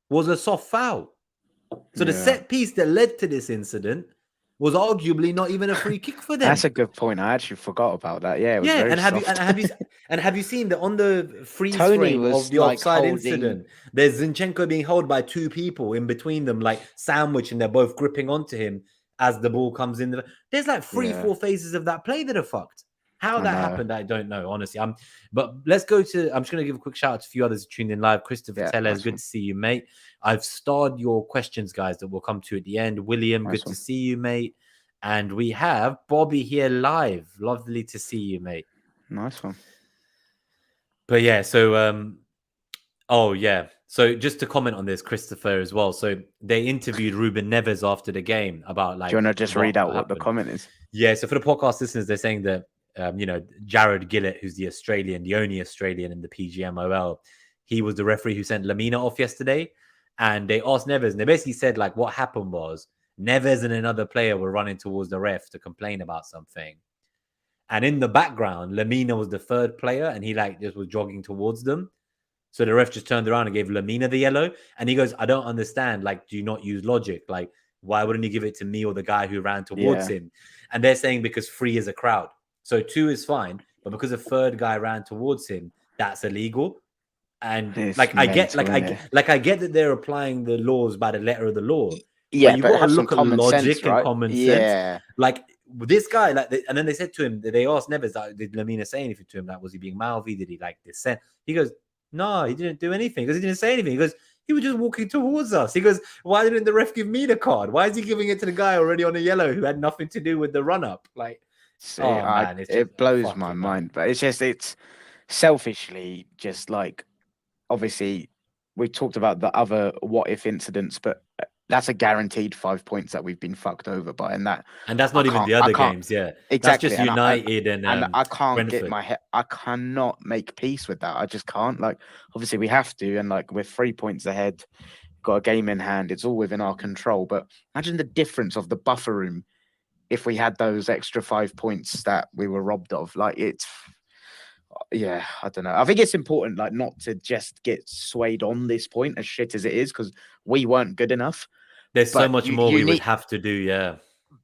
A: was a soft foul. So the
B: yeah.
A: set piece that led to this incident was arguably not even a free kick for
B: That's
A: them.
B: a good point. I actually forgot about that. Yeah, it was
A: Yeah,
B: very
A: and
B: soft.
A: have you seen that on the freeze
B: Tony
A: frame of
B: was
A: the
B: like
A: offside
B: holding.
A: incident? There's Zinchenko being held by two people in between them, like sandwich, and they're both gripping onto him as the ball comes in. There's like three,
B: Yeah,
A: four phases of that play that are fucked. How
B: I
A: that
B: know.
A: happened, I don't know, honestly. But let's go to. I'm just going to give a quick shout out to a few others who tuned in live. Christopher
B: Yeah,
A: Tellez,
B: nice
A: good
B: one.
A: to see you, mate. I've starred your questions, guys, that we'll come to at the end. William,
B: Nice
A: good to
B: one.
A: see you, mate. And we have Bobby here live. Lovely to see you, mate.
B: Nice one.
A: But yeah, so oh yeah. So just to comment on this, Christopher, as well. So they interviewed Ruben Neves after the game about
B: Do you want
A: like
B: to just
A: what
B: read out what the
A: happened.
B: comment is?
A: Yeah, so for the podcast listeners, they're saying that Jared Gillett, who's the only Australian in the PGMOL, he was the referee who sent Lamina off yesterday. And they asked Neves, and they basically said, like, what happened was Neves and another player were running towards the ref to complain about something. And in the background, Lamina was the third player, and he like just was jogging towards them. So the ref just turned around and gave Lamina the yellow. And he goes, I don't understand. Like, do you not use logic? Like, why wouldn't you give it to me or the guy who ran towards
B: Yeah,
A: him? And they're saying because 3 is a crowd. So 2 is fine. But because a third guy ran towards him, that's illegal. And
B: it's
A: like I get,
B: mental, isn't it?
A: I get that they're applying the laws by the letter of the law, but
B: Yeah,
A: you
B: but
A: got to
B: have some
A: look at
B: common sense,
A: logic and
B: right?
A: common sense.
B: Yeah.
A: Like this guy, like, and then they said to him, they asked Neves, like, did Lamina say anything to him? Like, was he being mouthy? Did he like dissent? He goes, no, he didn't do anything because he didn't say anything. He goes, he was just walking towards us. He goes, why didn't the ref give me the card? Why is he giving it to the guy already on the yellow who had nothing to do with the run up? Like,
B: See,
A: oh man, it's just
B: it blows my
A: fucking mad.
B: mind, but it's selfishly just like obviously we talked about the other what if incidents, but that's a guaranteed 5 points that we've been fucked over by, and
A: that's not even the
B: I
A: other
B: can't
A: games. Yeah, that's
B: exactly,
A: just United
B: and
A: and
B: I can't get
A: Brentford.
B: my head. I cannot make peace with that. I just can't. Like, obviously we have to, and like we're 3 points ahead, got a game in hand. It's all within our control. But imagine the difference of the buffer room if we had those extra 5 points that we were robbed of. Like it's. Yeah, I don't know. I think it's important, like, not to just get swayed on this point, as shit as it is, because we weren't good enough.
A: There's so
B: But
A: much more we would have to do. Yeah.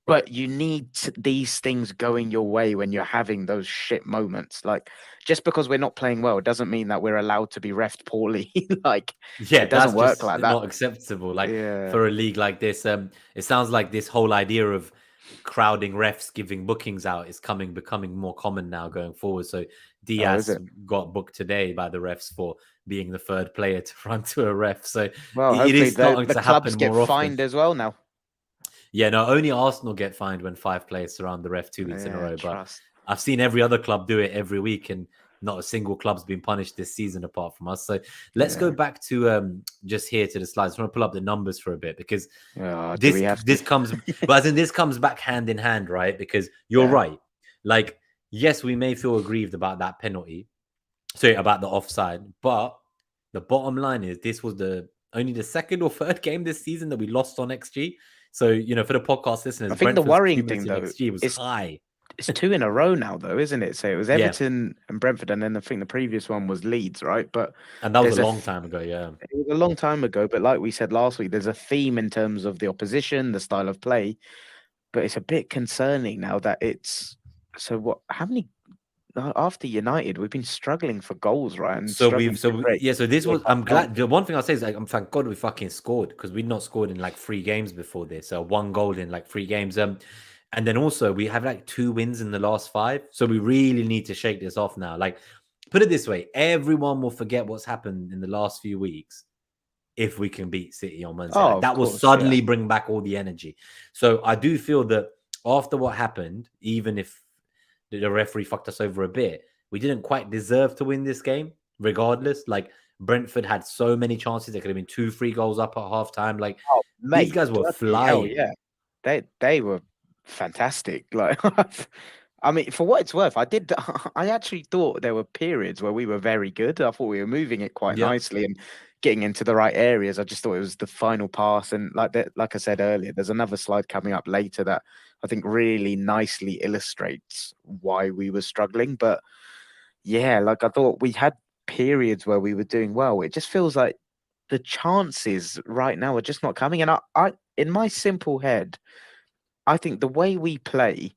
B: but you need these things going your way when you're having those shit moments. Like, just because we're not playing well doesn't mean that we're allowed to be refed poorly. Like,
A: Yeah,
B: it doesn't
A: that's
B: work
A: just
B: like that.
A: not acceptable. Like
B: Yeah.
A: for a league like this, it sounds like this whole idea of crowding refs, giving bookings out is becoming more common now going forward. So
B: Oh, is
A: Diaz
B: it?
A: got booked today by the refs for being the third player to run to a ref. So
B: Well,
A: it
B: hopefully
A: is starting
B: the
A: to
B: clubs
A: happen
B: get
A: more often.
B: fined as well now.
A: Yeah, no, only Arsenal get fined when 5 players surround the ref 2 weeks in a row. But
B: Trust.
A: I've seen every other club do it every week, and not a single club's been punished this season apart from us. So let's go back to just here to the slides. I want to pull up the numbers for a bit because
B: Do we have
A: this
B: to?
A: comes, but as in this comes back hand in hand, right? Because you're right. Like, yes, we may feel aggrieved about that penalty, sorry, about the offside, but the bottom line is this was only the second or third game this season that we lost on XG. So, for the podcast listeners,
B: I think the
A: Brentford's
B: worrying thing,
A: cumulative
B: though,
A: XG was high.
B: it's 2 in a row now, though, isn't it? So it was
A: Yeah.
B: Everton and Brentford, and then I think the previous one was Leeds, right? But
A: And that was a long time ago, yeah.
B: it was a long time ago, but like we said last week, there's a theme in terms of the opposition, the style of play. but it's a bit concerning now that it's so. What? How many after United? We've been struggling for goals, right, and struggling to create.
A: Yeah. So this
B: Create
A: was. I'm glad. The
B: chances.
A: one thing I'll say is like, I'm thank God we fucking scored because we'd not scored in like 3 games before this. So 1 goal in like 3 games. And then also we have like 2 wins in the last 5. So we really need to shake this off now. Like, put it this way: everyone will forget what's happened in the last few weeks if we can beat City on Wednesday.
B: Oh,
A: Like
B: of
A: that will
B: course, yeah,
A: suddenly bring back all the energy. So I do feel that after what happened, even if the referee fucked us over a bit, we didn't quite deserve to win this game, regardless. Like Brentford had so many chances. They could have been 2-3 goals up at halftime. Like
B: oh,
A: these
B: mate,
A: guys were
B: bloody hell,
A: flying.
B: yeah, they were fantastic. Like, I mean, for what it's worth, I actually thought there were periods where we were very good. I thought we were moving it quite
A: Yeah.
B: nicely and getting into the right areas. I just thought it was the final pass, and like that, like I said earlier, there's another slide coming up later that I think really nicely illustrates why we were struggling. But yeah, like I thought we had periods where we were doing well. It just feels like the chances right now are just not coming. And I in my simple head, I think the way we play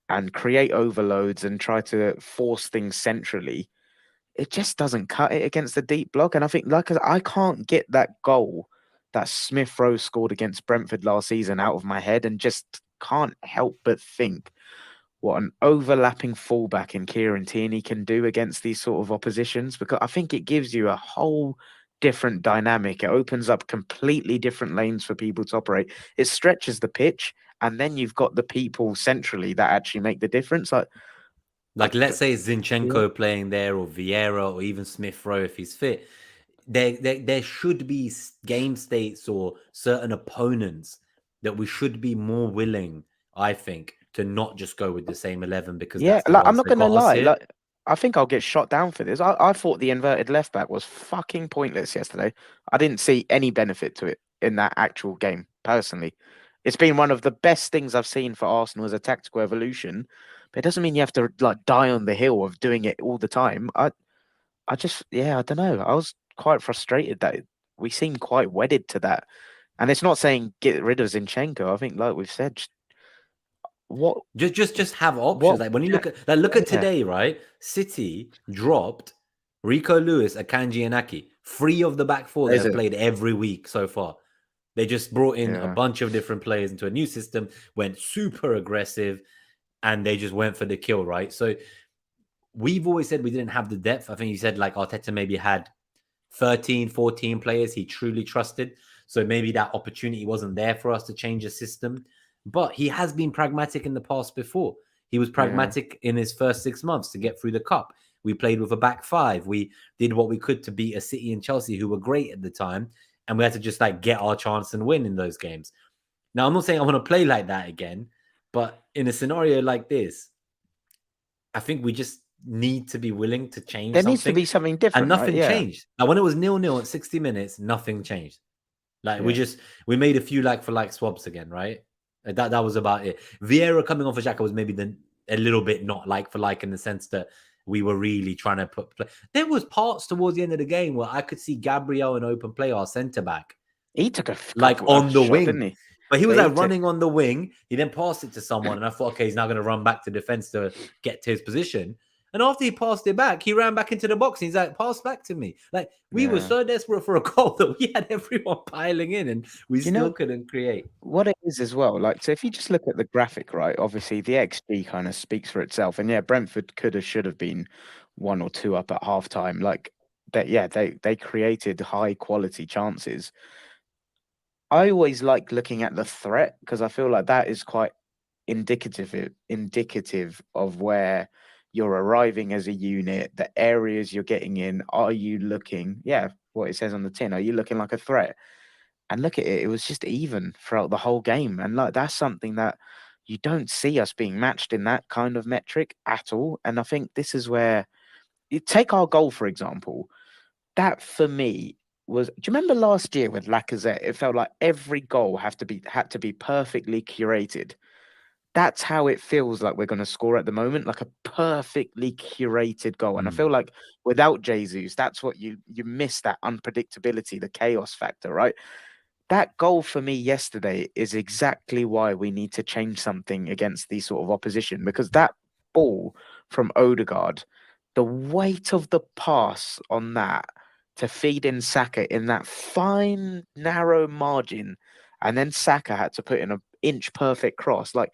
B: and create overloads and try to force things centrally, it just doesn't cut it against the deep block. And I think, like, I can't get that goal that Smith Rowe scored against Brentford last season out of my head, and just can't help but think what an overlapping fullback in Kieran Tierney can do against these sort of oppositions, because I think it gives you a whole different dynamic. It opens up completely different lanes for people to operate. It stretches the pitch, and then you've got the people centrally that actually make the difference. I,
A: Like let's say it's
B: yeah,
A: Zinchenko playing there, or Vieira, or even Smith Rowe if he's fit. There should be game states or certain opponents that we should be more willing, I think, to not just go with the same 11 because
B: yeah,
A: that's the
B: like I'm
A: ones
B: not
A: that
B: gonna
A: got us
B: lie,
A: here.
B: like I think I'll get shot down for this. I thought the inverted left back was fucking pointless yesterday. I didn't see any benefit to it in that actual game, personally. It's been one of the best things I've seen for Arsenal as a tactical evolution, but it doesn't mean you have to like die on the hill of doing it all the time. I just, yeah, I don't know. I was quite frustrated that we seem quite wedded to that. And it's not saying get rid of Zinchenko. I think, like we've said, what,
A: Just have options.
B: what,
A: Like when you look at
B: yeah,
A: today, right? City dropped Rico Lewis, Akanji, and Aki. 3 of the back 4 that
B: is
A: have
B: it?
A: played every week so far. They just brought in a
B: Yeah.
A: bunch of different players into a new system, went super aggressive, and they just went for the kill, right? So we've always said we didn't have the depth. I think you said like Arteta maybe had 13, 14 players he truly trusted. So maybe that opportunity wasn't there for us to change the system. But he has been pragmatic in the past before. He was
B: Yeah.
A: pragmatic in his first 6 months to get through the cup. We played with a back 5. We did what we could to beat a City and Chelsea who were great at the time. And we had to just like get our chance and win in those games. Now, I'm not saying I want to play like that again, but in a scenario like this, I think we just need to be willing to change
B: There needs to
A: something.
B: be something
A: And
B: different, right?
A: nothing
B: Yeah.
A: changed. Now, when it was 0-0 at 60 minutes, nothing changed. Like
B: Yeah.
A: we made a few like for like swaps again, right? That was about it. Vieira coming off of Xhaka was maybe a little bit not like for like in the sense that we were really trying to put play. There was parts towards the end of the game where I could see Gabriel in open play, our centre back,
B: He took a
A: like
B: couple a
A: on the
B: shot, didn't
A: wing.
B: he?
A: But he was
B: But he
A: like
B: took
A: running on the wing. He then passed it to someone, and I thought, okay, he's now going to run back to defense to get to his position. And after he passed it back, he ran back into the box. And he's like, pass back to me. Like, we were
B: yeah.
A: so desperate for a goal that we had everyone piling in and we
B: You
A: still
B: know
A: couldn't create.
B: what it is as well? Like, so if you just look at the graphic, right? Obviously, the XG kind of speaks for itself. And yeah, Brentford could have, should have been 1 or 2 up at halftime. Like that, yeah, they created high quality chances. I always like looking at the threat because I feel like that is quite indicative of where you're arriving as a unit, the areas you're getting in. Are you looking, yeah, what it says on the tin, are you looking like a threat? And look at it, it was just even throughout the whole game. And like that's something that you don't see us being matched in that kind of metric at all. And I think this is where you take our goal, for example, that for me was, do you remember last year with Lacazette? It felt like every goal had to be perfectly curated. That's how it feels like we're going to score at the moment, like a perfectly curated goal. And I feel
A: Mm.
B: like without Jesus, that's what you miss, that unpredictability, the chaos factor, right? that goal for me yesterday is exactly why we need to change something against these sort of opposition, because that ball from Odegaard, the weight of the pass on that to feed in Saka in that fine narrow margin, and then Saka had to put in an inch perfect cross. Like,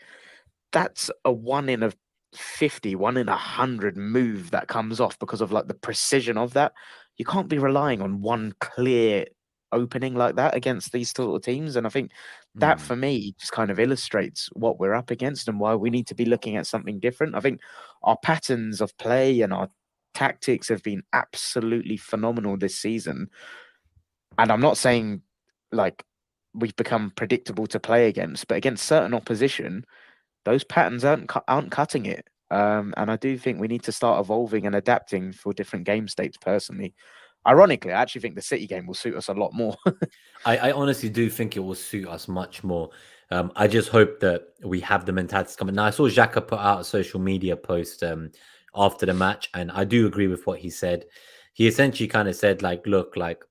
B: that's a 1 in 50, 1 in 100 move that comes off because of like the precision of that. You can't be relying on one clear opening like that against these sort of teams. And I think that
A: Hmm.
B: for me just kind of illustrates what we're up against and why we need to be looking at something different. I think our patterns of play and our tactics have been absolutely phenomenal this season. And I'm not saying like we've become predictable to play against, but against certain opposition, those patterns aren't cutting it. And I do think we need to start evolving and adapting for different game states. Personally, ironically, I actually think the City game will suit us a lot more.
A: I honestly do think it will suit us much more. I just hope that we have the mentality to come. Now, I saw Xhaka put out a social media post after the match, and I do agree with what he said. He essentially kind of said, like, look, like,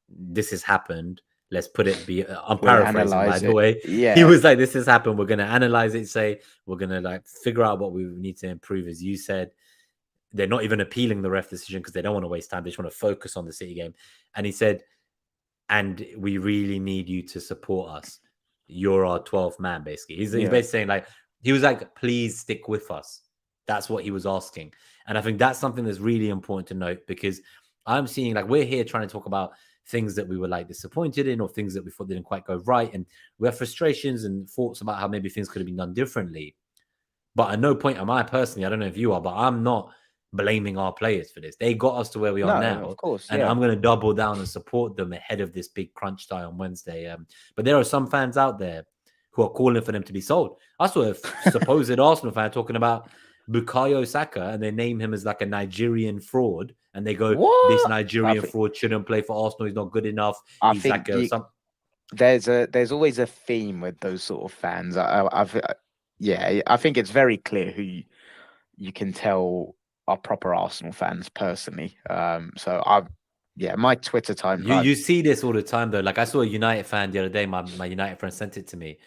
A: this has happened. Let's put it be. I'm
B: We'll
A: paraphrasing, by
B: analyze
A: the
B: it.
A: way. He
B: Yeah,
A: was like, "This has happened. We're going to analyze it. Say we're going to like figure out what we need to improve." As you said, they're not even appealing the ref decision because they don't want to waste time. They just want to focus on the City game. And he said, "And we really need you to support us. You're our 12th man." Basically, he's
B: yeah,
A: basically saying like he was like, "Please stick with us." That's what he was asking, and I think that's something that's really important to note because I'm seeing like we're here trying to talk about things that we were like disappointed in or things that we thought didn't quite go right, and we have frustrations and thoughts about how maybe things could have been done differently. But at no point am I personally, I don't know if you are, but I'm not blaming our players for this. They got us to where we are
B: no, of
A: now,
B: course,
A: and
B: yeah.
A: I'm going to double down and support them ahead of this big crunch tie on Wednesday. But there are some fans out there who are calling for them to be sold. I saw a supposed Arsenal fan talking about Bukayo Saka, and they name him as like a Nigerian fraud, and they go, "This
B: What?
A: Nigerian fraud shouldn't play for Arsenal. He's not good enough.
B: I
A: He's like
B: think
A: a some."
B: there's always a theme with those sort of fans. Yeah, I think it's very clear who you can tell are proper Arsenal fans personally. So yeah, my Twitter time,
A: You see this all the time though. Like I saw a United fan the other day. My United friend sent it to me,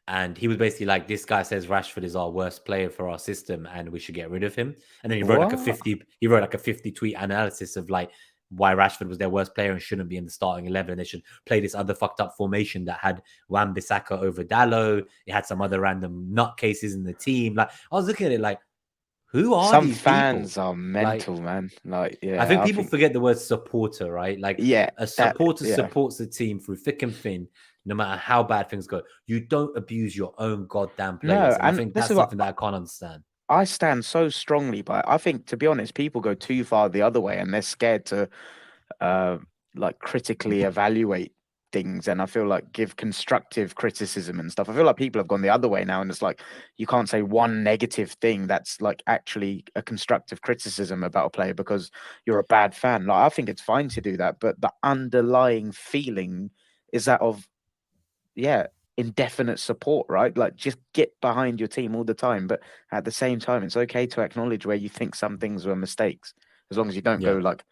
A: and he was basically like, "This guy says Rashford is our worst player for our system, and we should get rid of him." And then he wrote like a
B: what?
A: 50. He wrote like a 50 tweet analysis of like why Rashford was their worst player and shouldn't be in the starting 11. They should play this other fucked up formation that had Wan-Bissaka over Dallo. It had some other random nutcases in the team. Like I was looking at it like, who are
B: Some
A: these people?
B: fans are
A: Like
B: mental, man. Like,
A: I
B: yeah,
A: think
B: I
A: people
B: think,
A: forget the word supporter, right? Like
B: yeah,
A: a
B: that,
A: supporter
B: yeah.
A: supports the team through thick and thin, no matter how bad things go. You don't abuse your own goddamn players.
B: No,
A: And I
B: and
A: think
B: this
A: that's
B: is what
A: something that I can't understand.
B: I stand so strongly by. I think, to be honest, people go too far the other way and they're scared to uh, like critically evaluate things, and I feel like give constructive criticism and stuff. I feel like people have gone the other way now, and it's like you can't say one negative thing that's like actually a constructive criticism about a player because you're a bad fan. Like, I think it's fine to do that, but the underlying feeling is that of, yeah, indefinite support, right? Like, just get behind your team all the time, but at the same time, it's okay to acknowledge where you think some things were mistakes, as long as you don't go
A: Yeah.
B: like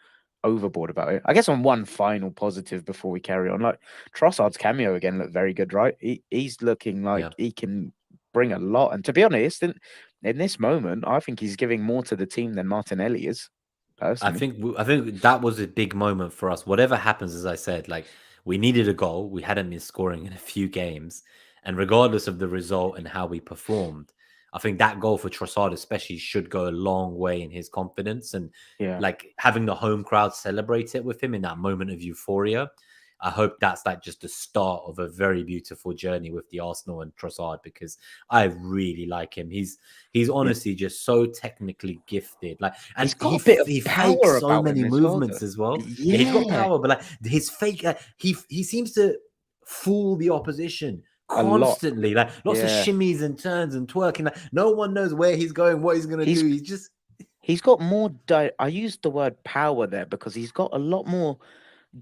B: overboard about it. I guess on one final positive before we carry on, like Trossard's cameo again looked very good, right? He's looking like
A: Yeah.
B: he can bring a lot, and to be honest, in this moment, I think he's giving more to the team than Martinelli is, personally.
A: I think that was a big moment for us. Whatever happens, as I said, like we needed a goal. We hadn't been scoring in a few games, and regardless of the result and how we performed, I think that goal for Trossard especially should go a long way in his confidence and
B: Yeah.
A: like having the home crowd celebrate it with him in that moment of euphoria. I hope that's like just the start of a very beautiful journey with the Arsenal and Trossard because I really like him. He's
B: Yeah.
A: honestly just so technically gifted. Like,
B: He's
A: and
B: got a bit of
A: he
B: power
A: fakes so
B: about him
A: many
B: as well, though.
A: movements as well. Yeah, he's got
B: Yeah,
A: power, but like his fake, he seems to fool the opposition
B: a lot.
A: constantly. Like lots of
B: Yeah.
A: shimmies and turns and twerking. Like no one knows where he's going, what he's gonna
B: He's
A: do. He's just
B: he's got more I used the word power there because he's got a lot more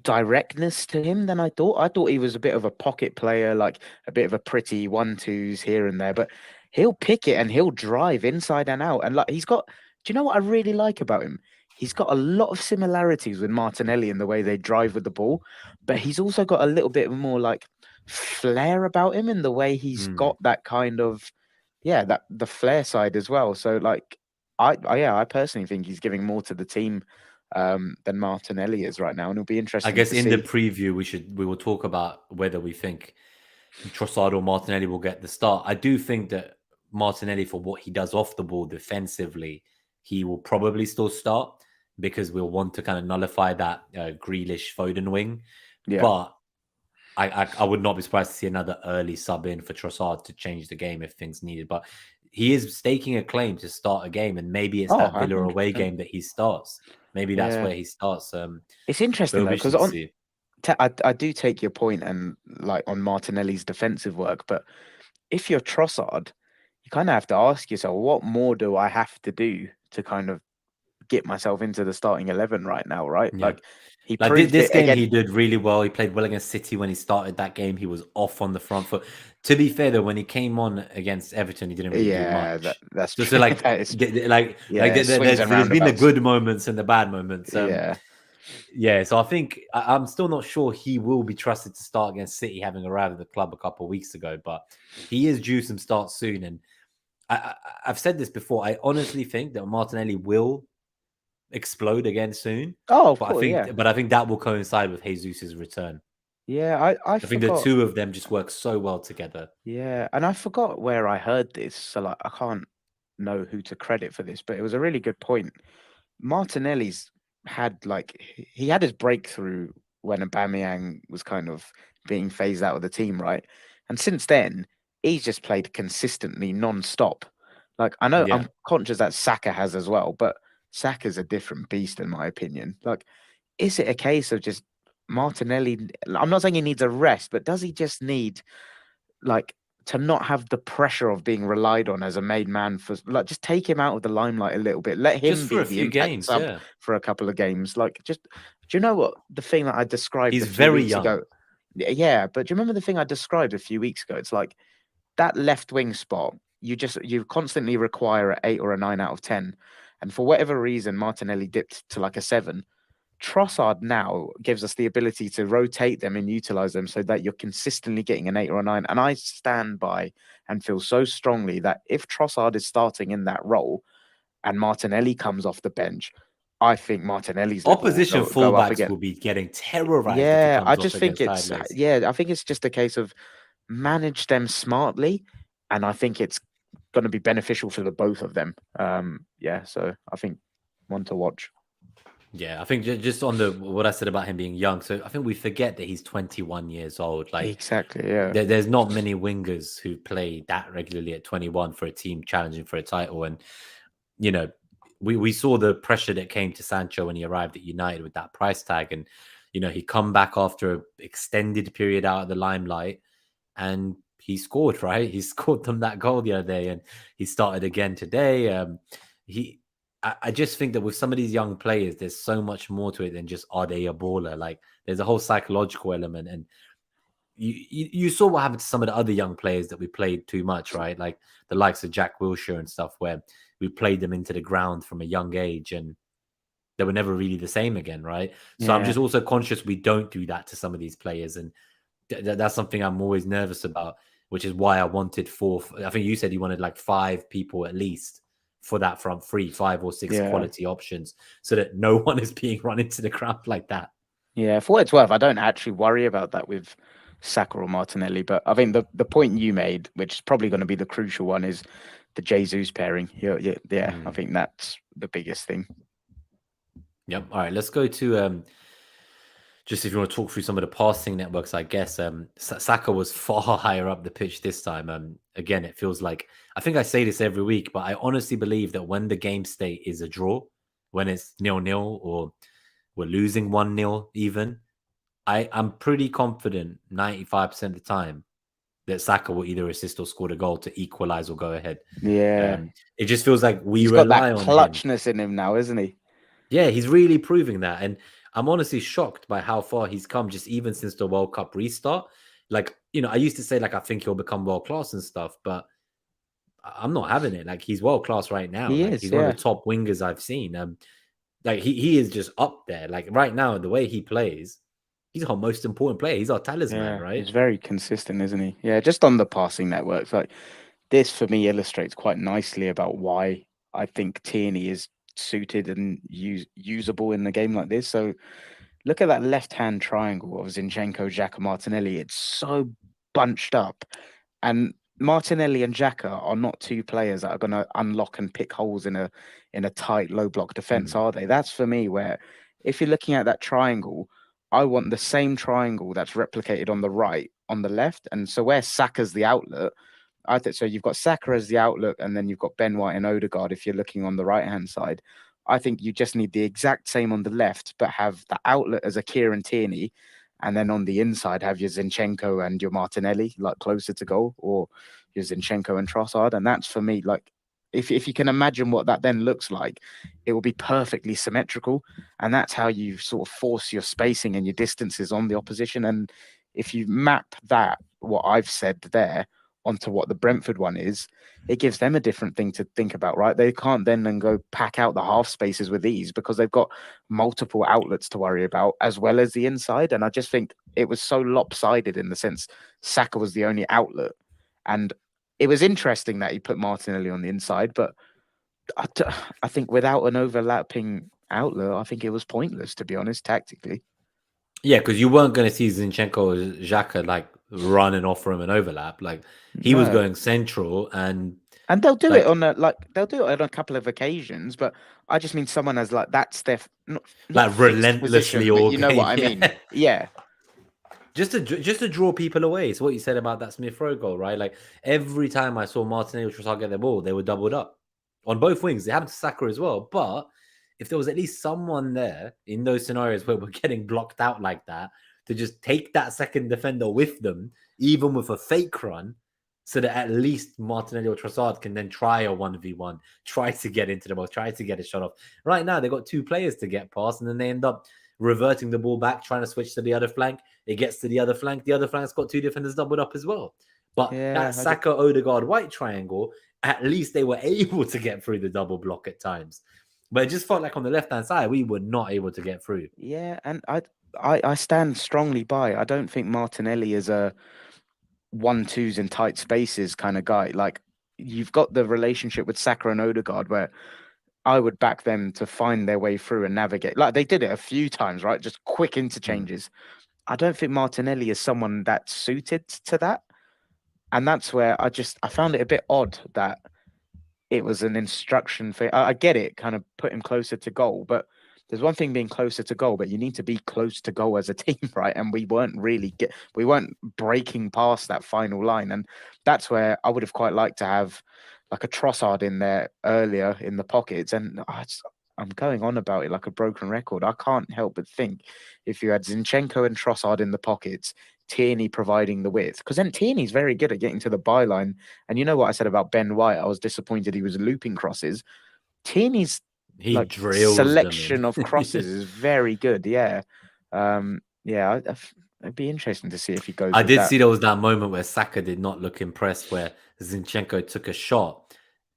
B: directness to him than I thought. I thought he was a bit of a pocket player, like a bit of a pretty 1-2s here and there, but he'll pick it and he'll drive inside and out. And like he's got, do you know what I really like about him? he's got a lot of similarities with Martinelli in the way they drive with the ball, but he's also got a little bit more like flair about him in the way he's got that kind of, that the flair side as well. So like, I personally think he's giving more to the team than Martinelli is right now, and it'll be
A: I
B: interesting
A: guess
B: to
A: in the
B: see.
A: preview we will talk about whether we think Trossard or Martinelli will get the start. I do think that Martinelli, for what he does off the ball defensively, he will probably still start because we'll want to kind of nullify that Grealish Foden wing.
B: Yeah.
A: But I would not be surprised to see another early sub in for Trossard to change the game if things needed. But he is staking a claim to start a game, and maybe it's that Villa away
B: 100%.
A: game that he starts. Maybe that's where he starts.
B: It's interesting though, because
A: see.
B: I do take your point and like on Martinelli's defensive work, but if you're Trossard, you kind of have to ask yourself, what more do I have to do to kind of get myself into the starting 11 right now, right?
A: Yeah.
B: Like he
A: Like
B: proved
A: this
B: it
A: game,
B: again.
A: he did really well. He played well against City when he started that game. He was off on the front foot. To be fair, though, when he came on against Everton, he didn't really do much.
B: That's
A: So,
B: true.
A: like,
B: That is, swings
A: there's
B: and
A: been the
B: roundabouts.
A: good moments and the bad moments.
B: Yeah.
A: So I think I'm still not sure he will be trusted to start against City, having arrived at the club a couple of weeks ago. But he is due some starts soon, and I've said this before. I honestly think that Martinelli will explode again soon.
B: Oh, of
A: But
B: course,
A: I think that will coincide with Jesus' return.
B: Yeah, I
A: I think the
B: forgot.
A: two of them just work so well together.
B: Yeah, and I forgot where I heard this, so like I can't know who to credit for this, but it was a really good point. Martinelli's had like he had his breakthrough when Aubameyang was kind of being phased out of the team, right? And since then, he's just played consistently non-stop. Like I know I'm conscious that Saka has as well, but Saka's a different beast in my opinion. Like, is it a case of just Martinelli? I'm not saying he needs a rest, but does he just need like to not have the pressure of being relied on as a main man for like just take him out of the limelight a little bit. Let him
A: Just for
B: be
A: a
B: the
A: few
B: impact
A: games,
B: sub for a couple of games. Like just do you know what the thing that I described
A: He's
B: a few
A: very
B: weeks
A: young.
B: ago? Yeah, but do you remember the thing I described a few weeks ago? It's like that left wing spot, you constantly require an 8 or a 9 out of 10. And for whatever reason, Martinelli dipped to like a 7. Trossard now gives us the ability to rotate them and utilize them so that you're consistently getting an 8 or a 9. And I stand by and feel so strongly that if Trossard is starting in that role and Martinelli comes off the bench, I think Martinelli's level
A: Opposition
B: will go up
A: fullbacks
B: again.
A: will be getting terrorized if he
B: Yeah, I
A: comes off
B: just think
A: against
B: it's
A: Tidelays.
B: I think it's just a case of manage them smartly, and I think it's going to be beneficial for the both of them. So I think one to watch.
A: Yeah, I think just on what I said about him being young. So I think we forget that he's 21 years old. Like
B: Exactly, yeah.
A: there's not many wingers who play that regularly at 21 for a team challenging for a title. And you know, we saw the pressure that came to Sancho when he arrived at United with that price tag, and he come back after an extended period out of the limelight, and he scored. Right, he scored them that goal the other day, and he started again today. I just think that with some of these young players, there's so much more to it than just are they a baller. Like there's a whole psychological element, and you saw what happened to some of the other young players that we played too much, right? Like the likes of Jack Wilshere and stuff, where we played them into the ground from a young age, and they were never really the same again, right? So I'm just also conscious we don't do that to some of these players, and that's something I'm always nervous about, which is why I wanted 4. I think you said you wanted like 5 people at least for that front three, 5 or 6 quality options, so that no one is being run into the ground like that.
B: Yeah, for what it's worth, I don't actually worry about that with Saka or Martinelli, but I think the point you made, which is probably going to be the crucial one, is the Jesus pairing. I think that's the biggest thing.
A: Yep. All right, let's go to just if you want to talk through some of the passing networks, I guess Saka was far higher up the pitch this time. Again, it feels like, I think I say this every week, but I honestly believe that when the game state is a draw, when it's 0-0 or we're losing 1-0 even, I'm pretty confident 95% of the time that Saka will either assist or score a goal to equalize or go ahead.
B: Yeah.
A: It just feels like
B: He's
A: rely
B: got that
A: on
B: clutchness
A: him.
B: in him now, isn't he?
A: Yeah, he's really proving that. And I'm honestly shocked by how far he's come just even since the World Cup restart. Like, I used to say, like, I think he'll become world-class and stuff, but I'm not having it. Like, he's world-class right now.
B: He
A: like,
B: is,
A: he's one of the top wingers I've seen. Like he is just up there. Like right now, the way he plays, he's our most important player. He's our talisman,
B: Yeah,
A: right?
B: he's very consistent, isn't he? Yeah, just on the passing networks, like this for me illustrates quite nicely about why I think Tierney is suited and usable in the game like this. So look at that left-hand triangle of Zinchenko, Xhaka, Martinelli. It's so bunched up, and Martinelli and Xhaka are not two players that are going to unlock and pick holes in a tight low block defense,
A: Mm.
B: are they? That's for me where if you're looking at that triangle, I want the same triangle that's replicated on the right, on the left, and so where Saka's the outlet. I think so. You've got Saka as the outlook, and then you've got Ben White and Odegaard if you're looking on the right hand side. I think you just need the exact same on the left, but have the outlet as a Kieran Tierney, and then on the inside have your Zinchenko and your Martinelli like closer to goal, or your Zinchenko and Trossard. And that's for me like if you can imagine what that then looks like, it will be perfectly symmetrical, and that's how you sort of force your spacing and your distances on the opposition. And if you map that, what I've said there, onto what the Brentford one is, it gives them a different thing to think about, right? They can't then go pack out the half spaces with ease because they've got multiple outlets to worry about as well as the inside. And I just think it was so lopsided in the sense Saka was the only outlet. And it was interesting that he put Martinelli on the inside, but I, I think without an overlapping outlet, I think it was pointless, to be honest, tactically.
A: Yeah, because you weren't going to see Zinchenko or Xhaka like run and offer him an overlap. Like he was
B: No.
A: going central and
B: And they'll do it
A: like
B: on a like they'll do it on a couple of occasions, but I just mean someone as like that's their not fixed
A: relentlessly
B: position, but
A: all
B: you know what
A: game.
B: I mean.
A: Yeah.
B: Yeah,
A: Just to draw people away. It's what you said about that Smith Rowe goal, right? Like every time I saw Martinelli or Trossard get the ball, they were doubled up on both wings. It happened to Saka as well. But if there was at least someone there in those scenarios where we're getting blocked out like that, to just take that second defender with them, even with a fake run, so that at least Martinelli or Trossard can then try a 1v1, try to get into the box, try to get a shot off. Right now, they've got two players to get past, and then they end up reverting the ball back, trying to switch to the other flank. It gets to the other flank. The other flank's got two defenders doubled up as well. But that
B: yeah.
A: Saka Odegaard White triangle, at least they were able to get through the double block at times. But it just felt like on the left hand side, we were not able to get through.
B: Yeah, and I stand strongly by. I don't think Martinelli is a 1-2s in tight spaces kind of guy. Like you've got the relationship with Saka and Odegaard where I would back them to find their way through and navigate. Like they did it a few times, right? Just quick
A: Mm.
B: interchanges. I don't think Martinelli is someone that's suited to that. And that's where I found it a bit odd that it was an instruction for. I get it, kind of put him closer to goal, but there's one thing being closer to goal, but you need to be close to goal as a team, right? And we weren't breaking past that final line, and that's where I would have quite liked to have like a Trossard in there earlier in the pockets, and I'm going on about it like a broken record. I can't help but think if you had Zinchenko and Trossard in the pockets, Tierney providing the width, because then Tierney's very good at getting to the byline. And you know what I said about Ben White? I was disappointed he was looping crosses. Tierney's
A: He
B: like
A: drills them in.
B: selection of crosses is very good. Yeah, yeah. It'd be interesting to see if he goes
A: I
B: with
A: did
B: that.
A: see there was that moment where Saka did not look impressed, where Zinchenko took a shot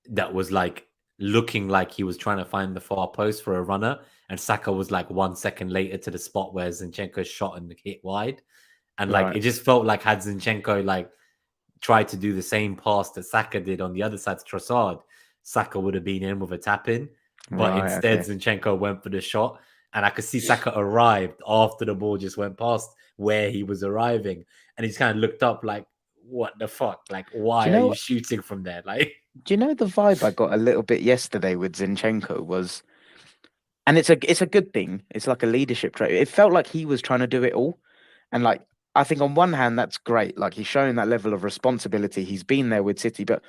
A: that was like looking like he was trying to find the far post for a runner, and Saka was like 1 second later to the spot where Zinchenko shot and hit wide. And like
B: Right,
A: it just felt like had Zinchenko like tried to do the same pass that Saka did on the other side to Trossard, Saka would have been in with a tap in. But
B: right,
A: instead,
B: okay.
A: Zinchenko went for the shot. And I could see Saka arrived after the ball just went past where he was arriving. And he just kind of looked up like, what the fuck? Like,
B: Do you
A: why are
B: know?
A: you shooting from there? Like,
B: Do you know the vibe I got a little bit yesterday with Zinchenko was, and it's a good thing. It's like a leadership trait. It felt like he was trying to do it all, and like I think on one hand that's great. Like he's showing that level of responsibility. He's been there with City, but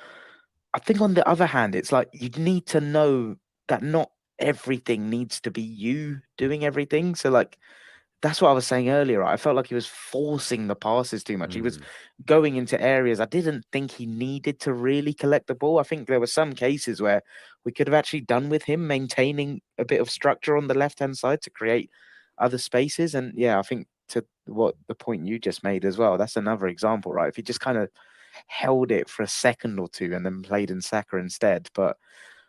B: I think on the other hand, it's like you need to know that not everything needs to be you doing everything. So like that's what I was saying earlier. Right? I felt like he was forcing the passes too much. He was
A: mm,
B: going into areas I didn't think he needed to really collect the ball. I think there were some cases where we could have actually done with him maintaining a bit of structure on the left hand side to create other spaces. And yeah, I think to what the point you just made as well, that's another example, right? If he just kind of held it for a second or two and then played in Saka instead. But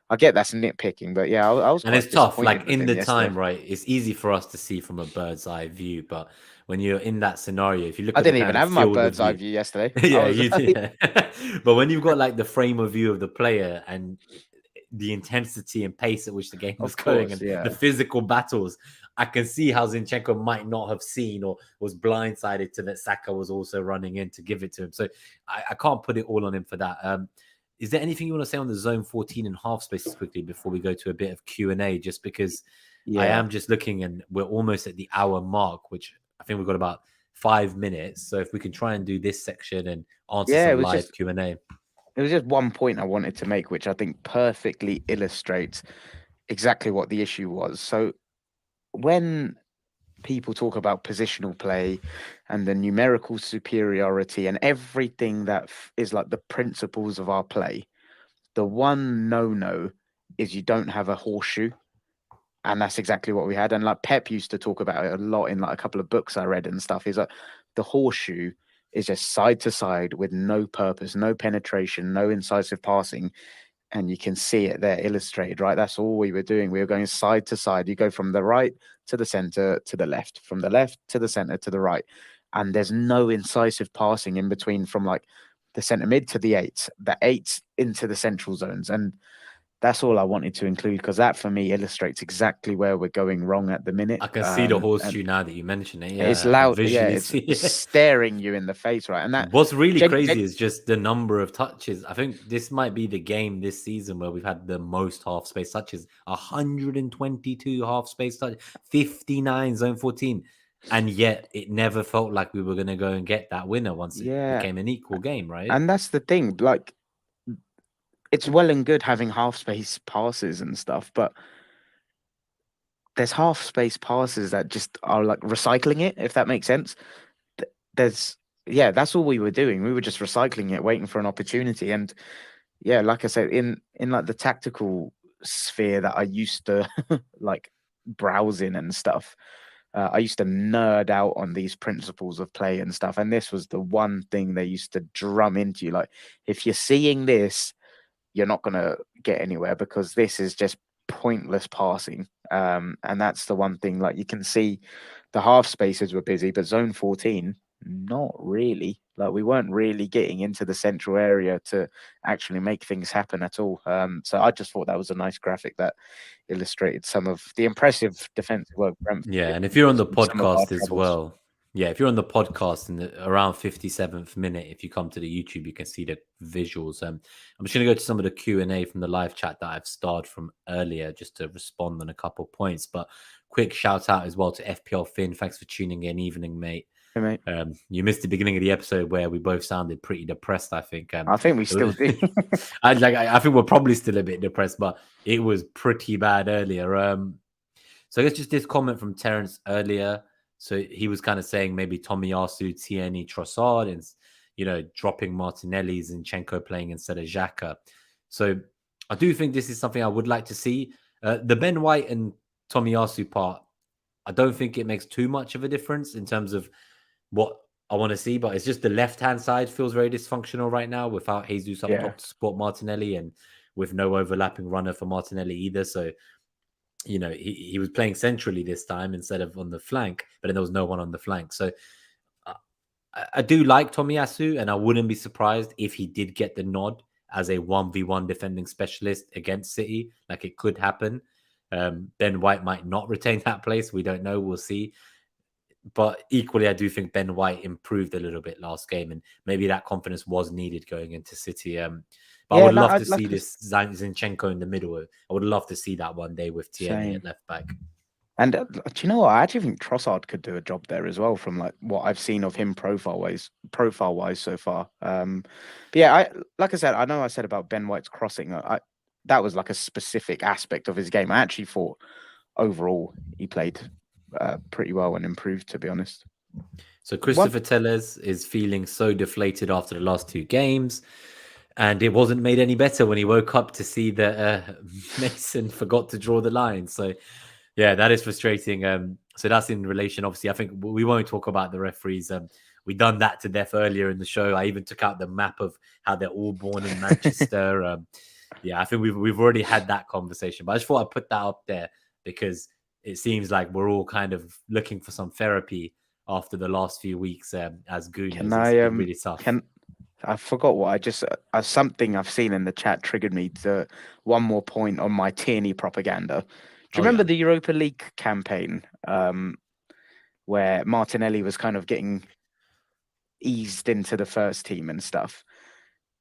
B: I get that's nitpicking, but yeah, I was
A: And
B: quite
A: it's tough.
B: disappointed
A: Like
B: with
A: in
B: him
A: the
B: yesterday.
A: time, right? It's easy for us to see from a bird's eye view, but when you're in that scenario, if you look
B: I
A: at the
B: didn't
A: kind
B: even
A: of
B: have my
A: field of
B: bird's eye
A: view,
B: view yesterday. I
A: yeah,
B: was,
A: you do. But when you've got like the frame of view of the player and the intensity and pace at which the game was
B: of
A: going
B: course,
A: and
B: yeah,
A: the physical battles, I can see how Zinchenko might not have seen or was blindsided to that Saka was also running in to give it to him. So I can't put it all on him for that. Is there anything you want to say on the zone 14 and half spaces quickly before we go to a bit of Q&A? Just because I
B: yeah,
A: am just looking and we're almost at the hour mark, which I think we've got about 5 minutes. So if we can try and do this section and answer
B: yeah.
A: some live Q&A.
B: It was just one point I wanted to make, which I think perfectly illustrates exactly what the issue was. So when people talk about positional play and the numerical superiority and everything that is like the principles of our play, the one no is you don't have a horseshoe. And that's exactly what we had. And like Pep used to talk about it a lot in like a couple of books I read and stuff. Is like the horseshoe is just side to side with no purpose, no penetration, no incisive passing. And you can see it there illustrated, right? That's all we were doing. We were going side to side. You go from the right to the center to the left, from the left to the center to the right. And there's no incisive passing in between from like the center mid to the eights into the central zones. And that's all I wanted to include because that for me illustrates exactly where we're going wrong at the minute.
A: I can see the
B: And
A: horseshoe now that you mention it.
B: it's
A: Yeah, I can
B: loud. Yeah,
A: visually
B: it's
A: see it.
B: staring you in the face, right? And that,
A: What's really
B: gen,
A: crazy
B: gen,
A: is just the number of touches. I think this might be the game this season where we've had the most half space touches 122 half space touches, 59 zone 14. And yet it never felt like we were going to go and get that winner once it
B: yeah,
A: became an equal game, right?
B: and that's the thing. Like, it's well and good having half space passes and stuff, but there's half space passes that just are like recycling it, if that makes sense. There's yeah, that's all we were doing. We were just recycling it, waiting for an opportunity. And yeah, like I said, in like the tactical sphere that I used to like browse in and stuff, I used to nerd out on these principles of play and stuff. And this was the one thing they used to drum into you. Like, if you're seeing this, you're not going to get anywhere because this is just pointless passing. And that's the one thing, like, you can see the half spaces were busy, but zone 14, not really. Like, we weren't really getting into the central area to actually make things happen at all. So I just thought that was a nice graphic that illustrated some of the impressive defensive work Brentford
A: Yeah,
B: did
A: and if
B: and
A: you're on
B: just
A: the
B: some of our
A: podcast as
B: troubles.
A: well, yeah, if you're on the podcast in the around 57th minute, if you come to the YouTube, you can see the visuals. I'm just going to go to some of the Q&A from the live chat that I've starred from earlier just to respond on a couple points. But quick shout out as well to FPL Finn. Thanks for tuning in. Evening, mate.
B: Hey, mate.
A: You missed the beginning of the episode where we both sounded pretty depressed, I think.
B: I think we still do.
A: I think we're probably still a bit depressed, but it was pretty bad earlier. So I guess just this comment from Terence earlier. So he was kind of saying maybe Tomiyasu, Tierney, Trossard, and dropping Martinelli, Zinchenko playing instead of Xhaka. So I do think this is something I would like to see. The Ben White and Tomiyasu part, I don't think it makes too much of a difference in terms of what I want to see, but it's just the left-hand side feels very dysfunctional right now without Jesus up
B: Yeah.
A: top to support Martinelli and with no overlapping runner for Martinelli either. So he was playing centrally this time instead of on the flank, but then there was no one on the flank. So I do like Tomiyasu, and I wouldn't be surprised if he did get the nod as a 1v1 defending specialist against City. Like, it could happen. Ben White might not retain that place. We don't know. We'll see. But equally, I do think Ben White improved a little bit last game, and maybe that confidence was needed going into City. But I would love to see this Zinchenko in the middle. I would love to see that one day with Tierney at left back.
B: And do you know what? I actually think Trossard could do a job there as well, from like what I've seen of him profile wise so far. But yeah, like I said, I know I said about Ben White's crossing. That was like a specific aspect of his game. I actually thought overall he played pretty well and improved, to be honest.
A: So Christopher Tellez is feeling so deflated after the last two games. And it wasn't made any better when he woke up to see that Mason forgot to draw the line. So, yeah, that is frustrating. So that's in relation, obviously. I think we won't talk about the referees. We done that to death earlier in the show. I even took out the map of how they're all born in Manchester. Yeah, I think we've already had that conversation, but I just thought I'd put that up there because it seems like we're all kind of looking for some therapy after the last few weeks as
B: Can
A: Gooners. It's
B: I
A: been really tough.
B: can I forgot what I just something I've seen in the chat triggered me to one more point on my Tierney propaganda. Do you
A: Oh
B: remember
A: yeah,
B: the Europa League campaign where Martinelli was kind of getting eased into the first team and stuff?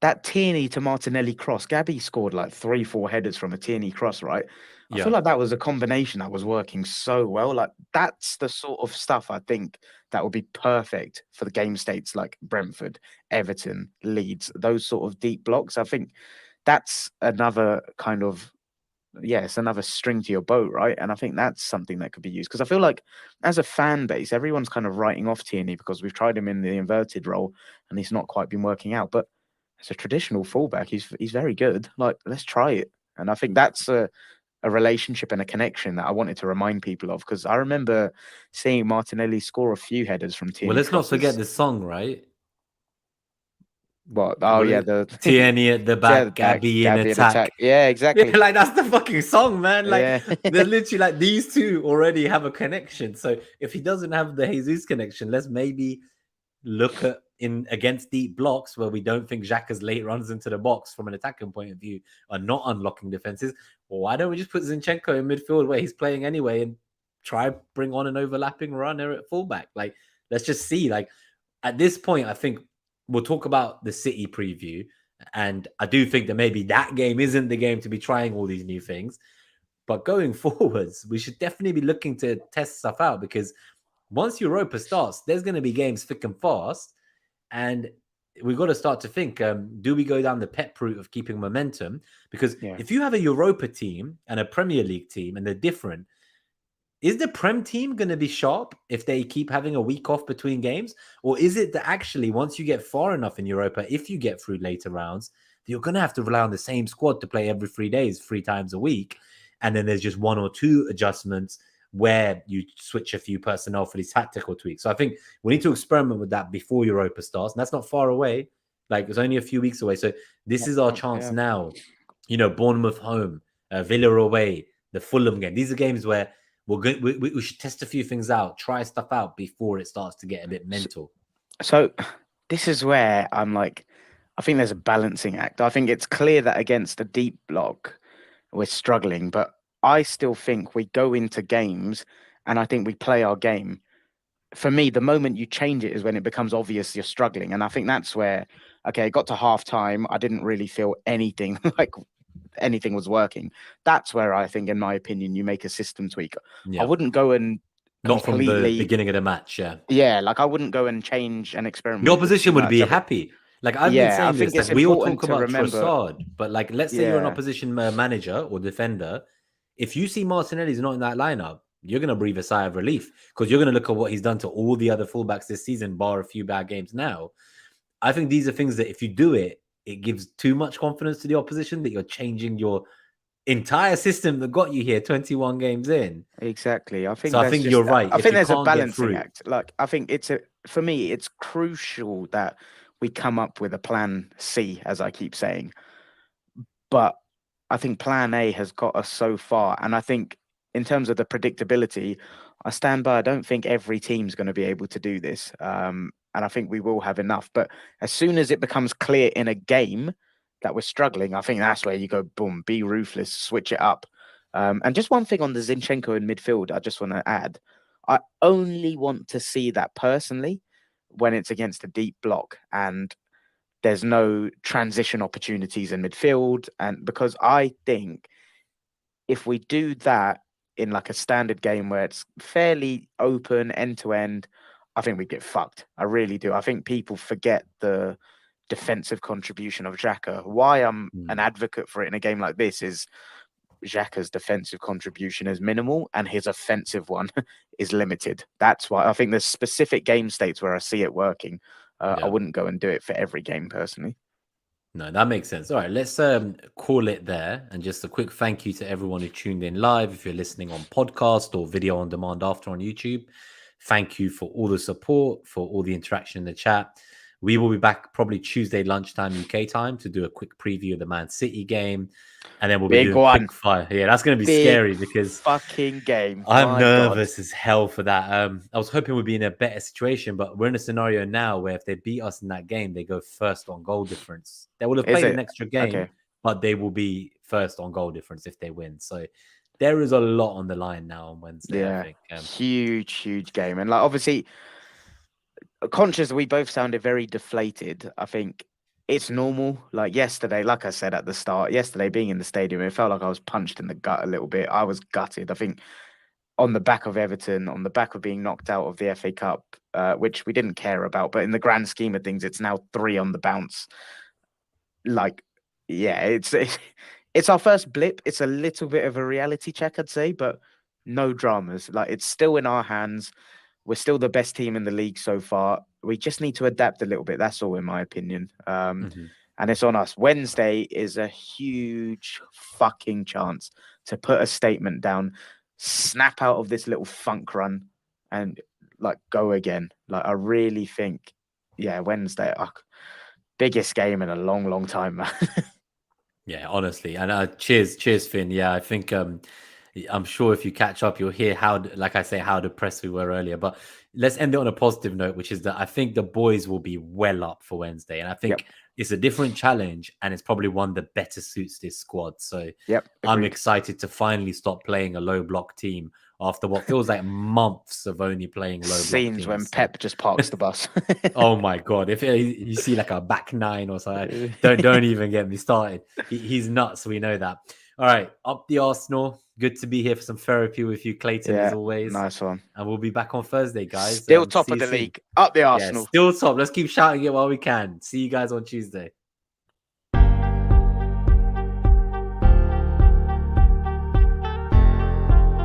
B: That Tierney to Martinelli cross, Gabby scored like 3, 4 headers from a Tierney cross, right? I feel
A: yeah.
B: like that was a combination that was working so well. Like that's the sort of stuff I think that would be perfect for the game states like Brentford, Everton, Leeds, those sort of deep blocks. I think that's another kind of it's another string to your boat, right? And I think that's something that could be used because I feel like as a fan base, everyone's kind of writing off Tierney because we've tried him in the inverted role and he's not quite been working out. But as a traditional fullback, he's very good. Like, let's try it. And I think that's a relationship and a connection that I wanted to remind people of because I remember seeing Martinelli score a few headers from
A: Well,
B: Tierney
A: let's not forget
B: crosses.
A: the song, right?
B: What? Oh
A: Well,
B: yeah, the
A: Tierney at the
B: yeah, the
A: back,
B: back,
A: Gabby in
B: Gabby in attack.
A: attack.
B: Yeah,
A: Yeah,
B: exactly.
A: like that's the fucking song, man. Like
B: Yeah.
A: there's literally like these two already have a connection. So if he doesn't have the Jesus connection, let's maybe look at in against deep blocks where we don't think Xhaka's late runs into the box from an attacking point of view are not unlocking defenses. Well, why don't we just put Zinchenko in midfield where he's playing anyway and try bring on an overlapping runner at fullback? Like, let's just see. Like at this point, I think we'll talk about the City preview. And I do think that maybe that game isn't the game to be trying all these new things. But going forwards, we should definitely be looking to test stuff out because once Europa starts, there's going to be games thick and fast. And we've got to start to think, do we go down the Pep route of keeping momentum? Because
B: Yeah.
A: if you have a Europa team and a Premier League team and they're different, is the Prem team going to be sharp if they keep having a week off between games? Or is it that actually, once you get far enough in Europa, if you get through later rounds, you're going to have to rely on the same squad to play every 3 days, 3 times a week? And then there's just one or two adjustments where you switch a few personnel for these tactical tweaks. So I think we need to experiment with that before Europa starts. And that's not far away. Like it's only a few weeks away. So this is our chance now. You know, Bournemouth home, Villa away, the Fulham game. These are games where we should test a few things out, try stuff out before it starts to get a bit mental.
B: So this is where I'm like, I think there's a balancing act. I think it's clear that against a deep block, we're struggling, but I still think we go into games and I think we play our game. For me, the moment you change it is when it becomes obvious you're struggling. And I think that's where, okay, it got to half time. I didn't really feel anything like anything was working. That's where I think, in my opinion, you make a system tweak.
A: Yeah.
B: I wouldn't go and
A: not from the
B: completely
A: beginning of the match.
B: Yeah, like I wouldn't go and change and experiment.
A: The
B: with
A: opposition would be
B: much.
A: happy. Like I've been
B: Yeah, I
A: saying
B: think
A: this,
B: it's
A: like we all
B: important
A: talk
B: to
A: about
B: remember.
A: Trossard, but like let's say you're an
B: Yeah.
A: opposition manager or defender, if you see Martinelli's not in that lineup, you're going to breathe a sigh of relief because you're going to look at what he's done to all the other fullbacks this season, bar a few bad games now. I think these are things that if you do it, it gives too much confidence to the opposition that you're changing your entire system that got you here 21 games in.
B: Exactly. I think
A: So I think you're right.
B: I
A: If
B: think
A: you
B: there's a
A: can't get
B: balancing
A: through,
B: act. Like I think for me, it's crucial that we come up with a plan C, as I keep saying. But I think plan A has got us so far. And I think in terms of the predictability, I stand by. I don't think every team's going to be able to do this. And I think we will have enough. But as soon as it becomes clear in a game that we're struggling, I think that's where you go, boom, be ruthless, switch it up. And just one thing on the Zinchenko in midfield, I just want to add. I only want to see that personally when it's against a deep block and there's no transition opportunities in midfield. And because I think if we do that in like a standard game where it's fairly open end to end, I think we get fucked. I really do. I think people forget the defensive contribution of Xhaka. Why I'm an advocate for it in a game like this is Xhaka's defensive contribution is minimal and his offensive one is limited. That's why I think there's specific game states where I see it working. I wouldn't go and do it for every game personally.
A: No, that makes sense. All right, let's call it there. And just a quick thank you to everyone who tuned in live. If you're listening on podcast or video on demand after on YouTube, thank you for all the support, for all the interaction in the chat. We will be back probably Tuesday lunchtime UK time to do a quick preview of the Man City game. And then we'll be
B: Big
A: doing
B: one.
A: quick fire. Yeah, that's going to be
B: Big
A: scary because
B: fucking game.
A: I'm
B: My God.
A: nervous as hell for that. I was hoping we'd be in a better situation, but we're in a scenario now where if they beat us in that game, they go first on goal difference. They will have
B: Is
A: played
B: it?
A: an extra game,
B: Okay.
A: but they will be first on goal difference if they win. So there is a lot on the line now on Wednesday, I
B: Yeah.
A: think.
B: Huge game. And like, obviously, conscious we both sounded very deflated. I think it's normal. Like yesterday, like I said at the start, yesterday being in the stadium, it felt like I was punched in the gut a little bit. I was gutted. I think on the back of Everton, on the back of being knocked out of the FA Cup, which we didn't care about, but in the grand scheme of things, it's now 3 on the bounce. Like, yeah, it's our first blip. It's a little bit of a reality check, I'd say, but no dramas. Like, it's still in our hands. We're still the best team in the league so far. We just need to adapt a little bit. That's all, in my opinion. And it's on us. Wednesday is a huge fucking chance to put a statement down, snap out of this little funk run, and like go again. Like, I really think, yeah, Wednesday, biggest game in a long time, man.
A: Yeah, honestly. And cheers, Finn. Yeah, I think I'm sure if you catch up, you'll hear how, like I say, how depressed we were earlier. But let's end it on a positive note, which is that I think the boys will be well up for Wednesday. And I think it's a different challenge and it's probably one that better suits this squad. So I'm excited to finally stop playing a low block team after what feels like months of only playing low block
B: Scenes
A: teams.
B: when Pep just parks the bus.
A: Oh my God. If you see like a back nine or something, don't even get me started. He's nuts. We know that. All right. Up the Arsenal. Good to be here for some therapy with you, Clayton, as always.
B: Nice one.
A: And we'll be back on Thursday, guys.
B: Still top of the league. Up the Arsenal.
A: Yeah, still top. Let's keep shouting it while we can. See you guys on Tuesday.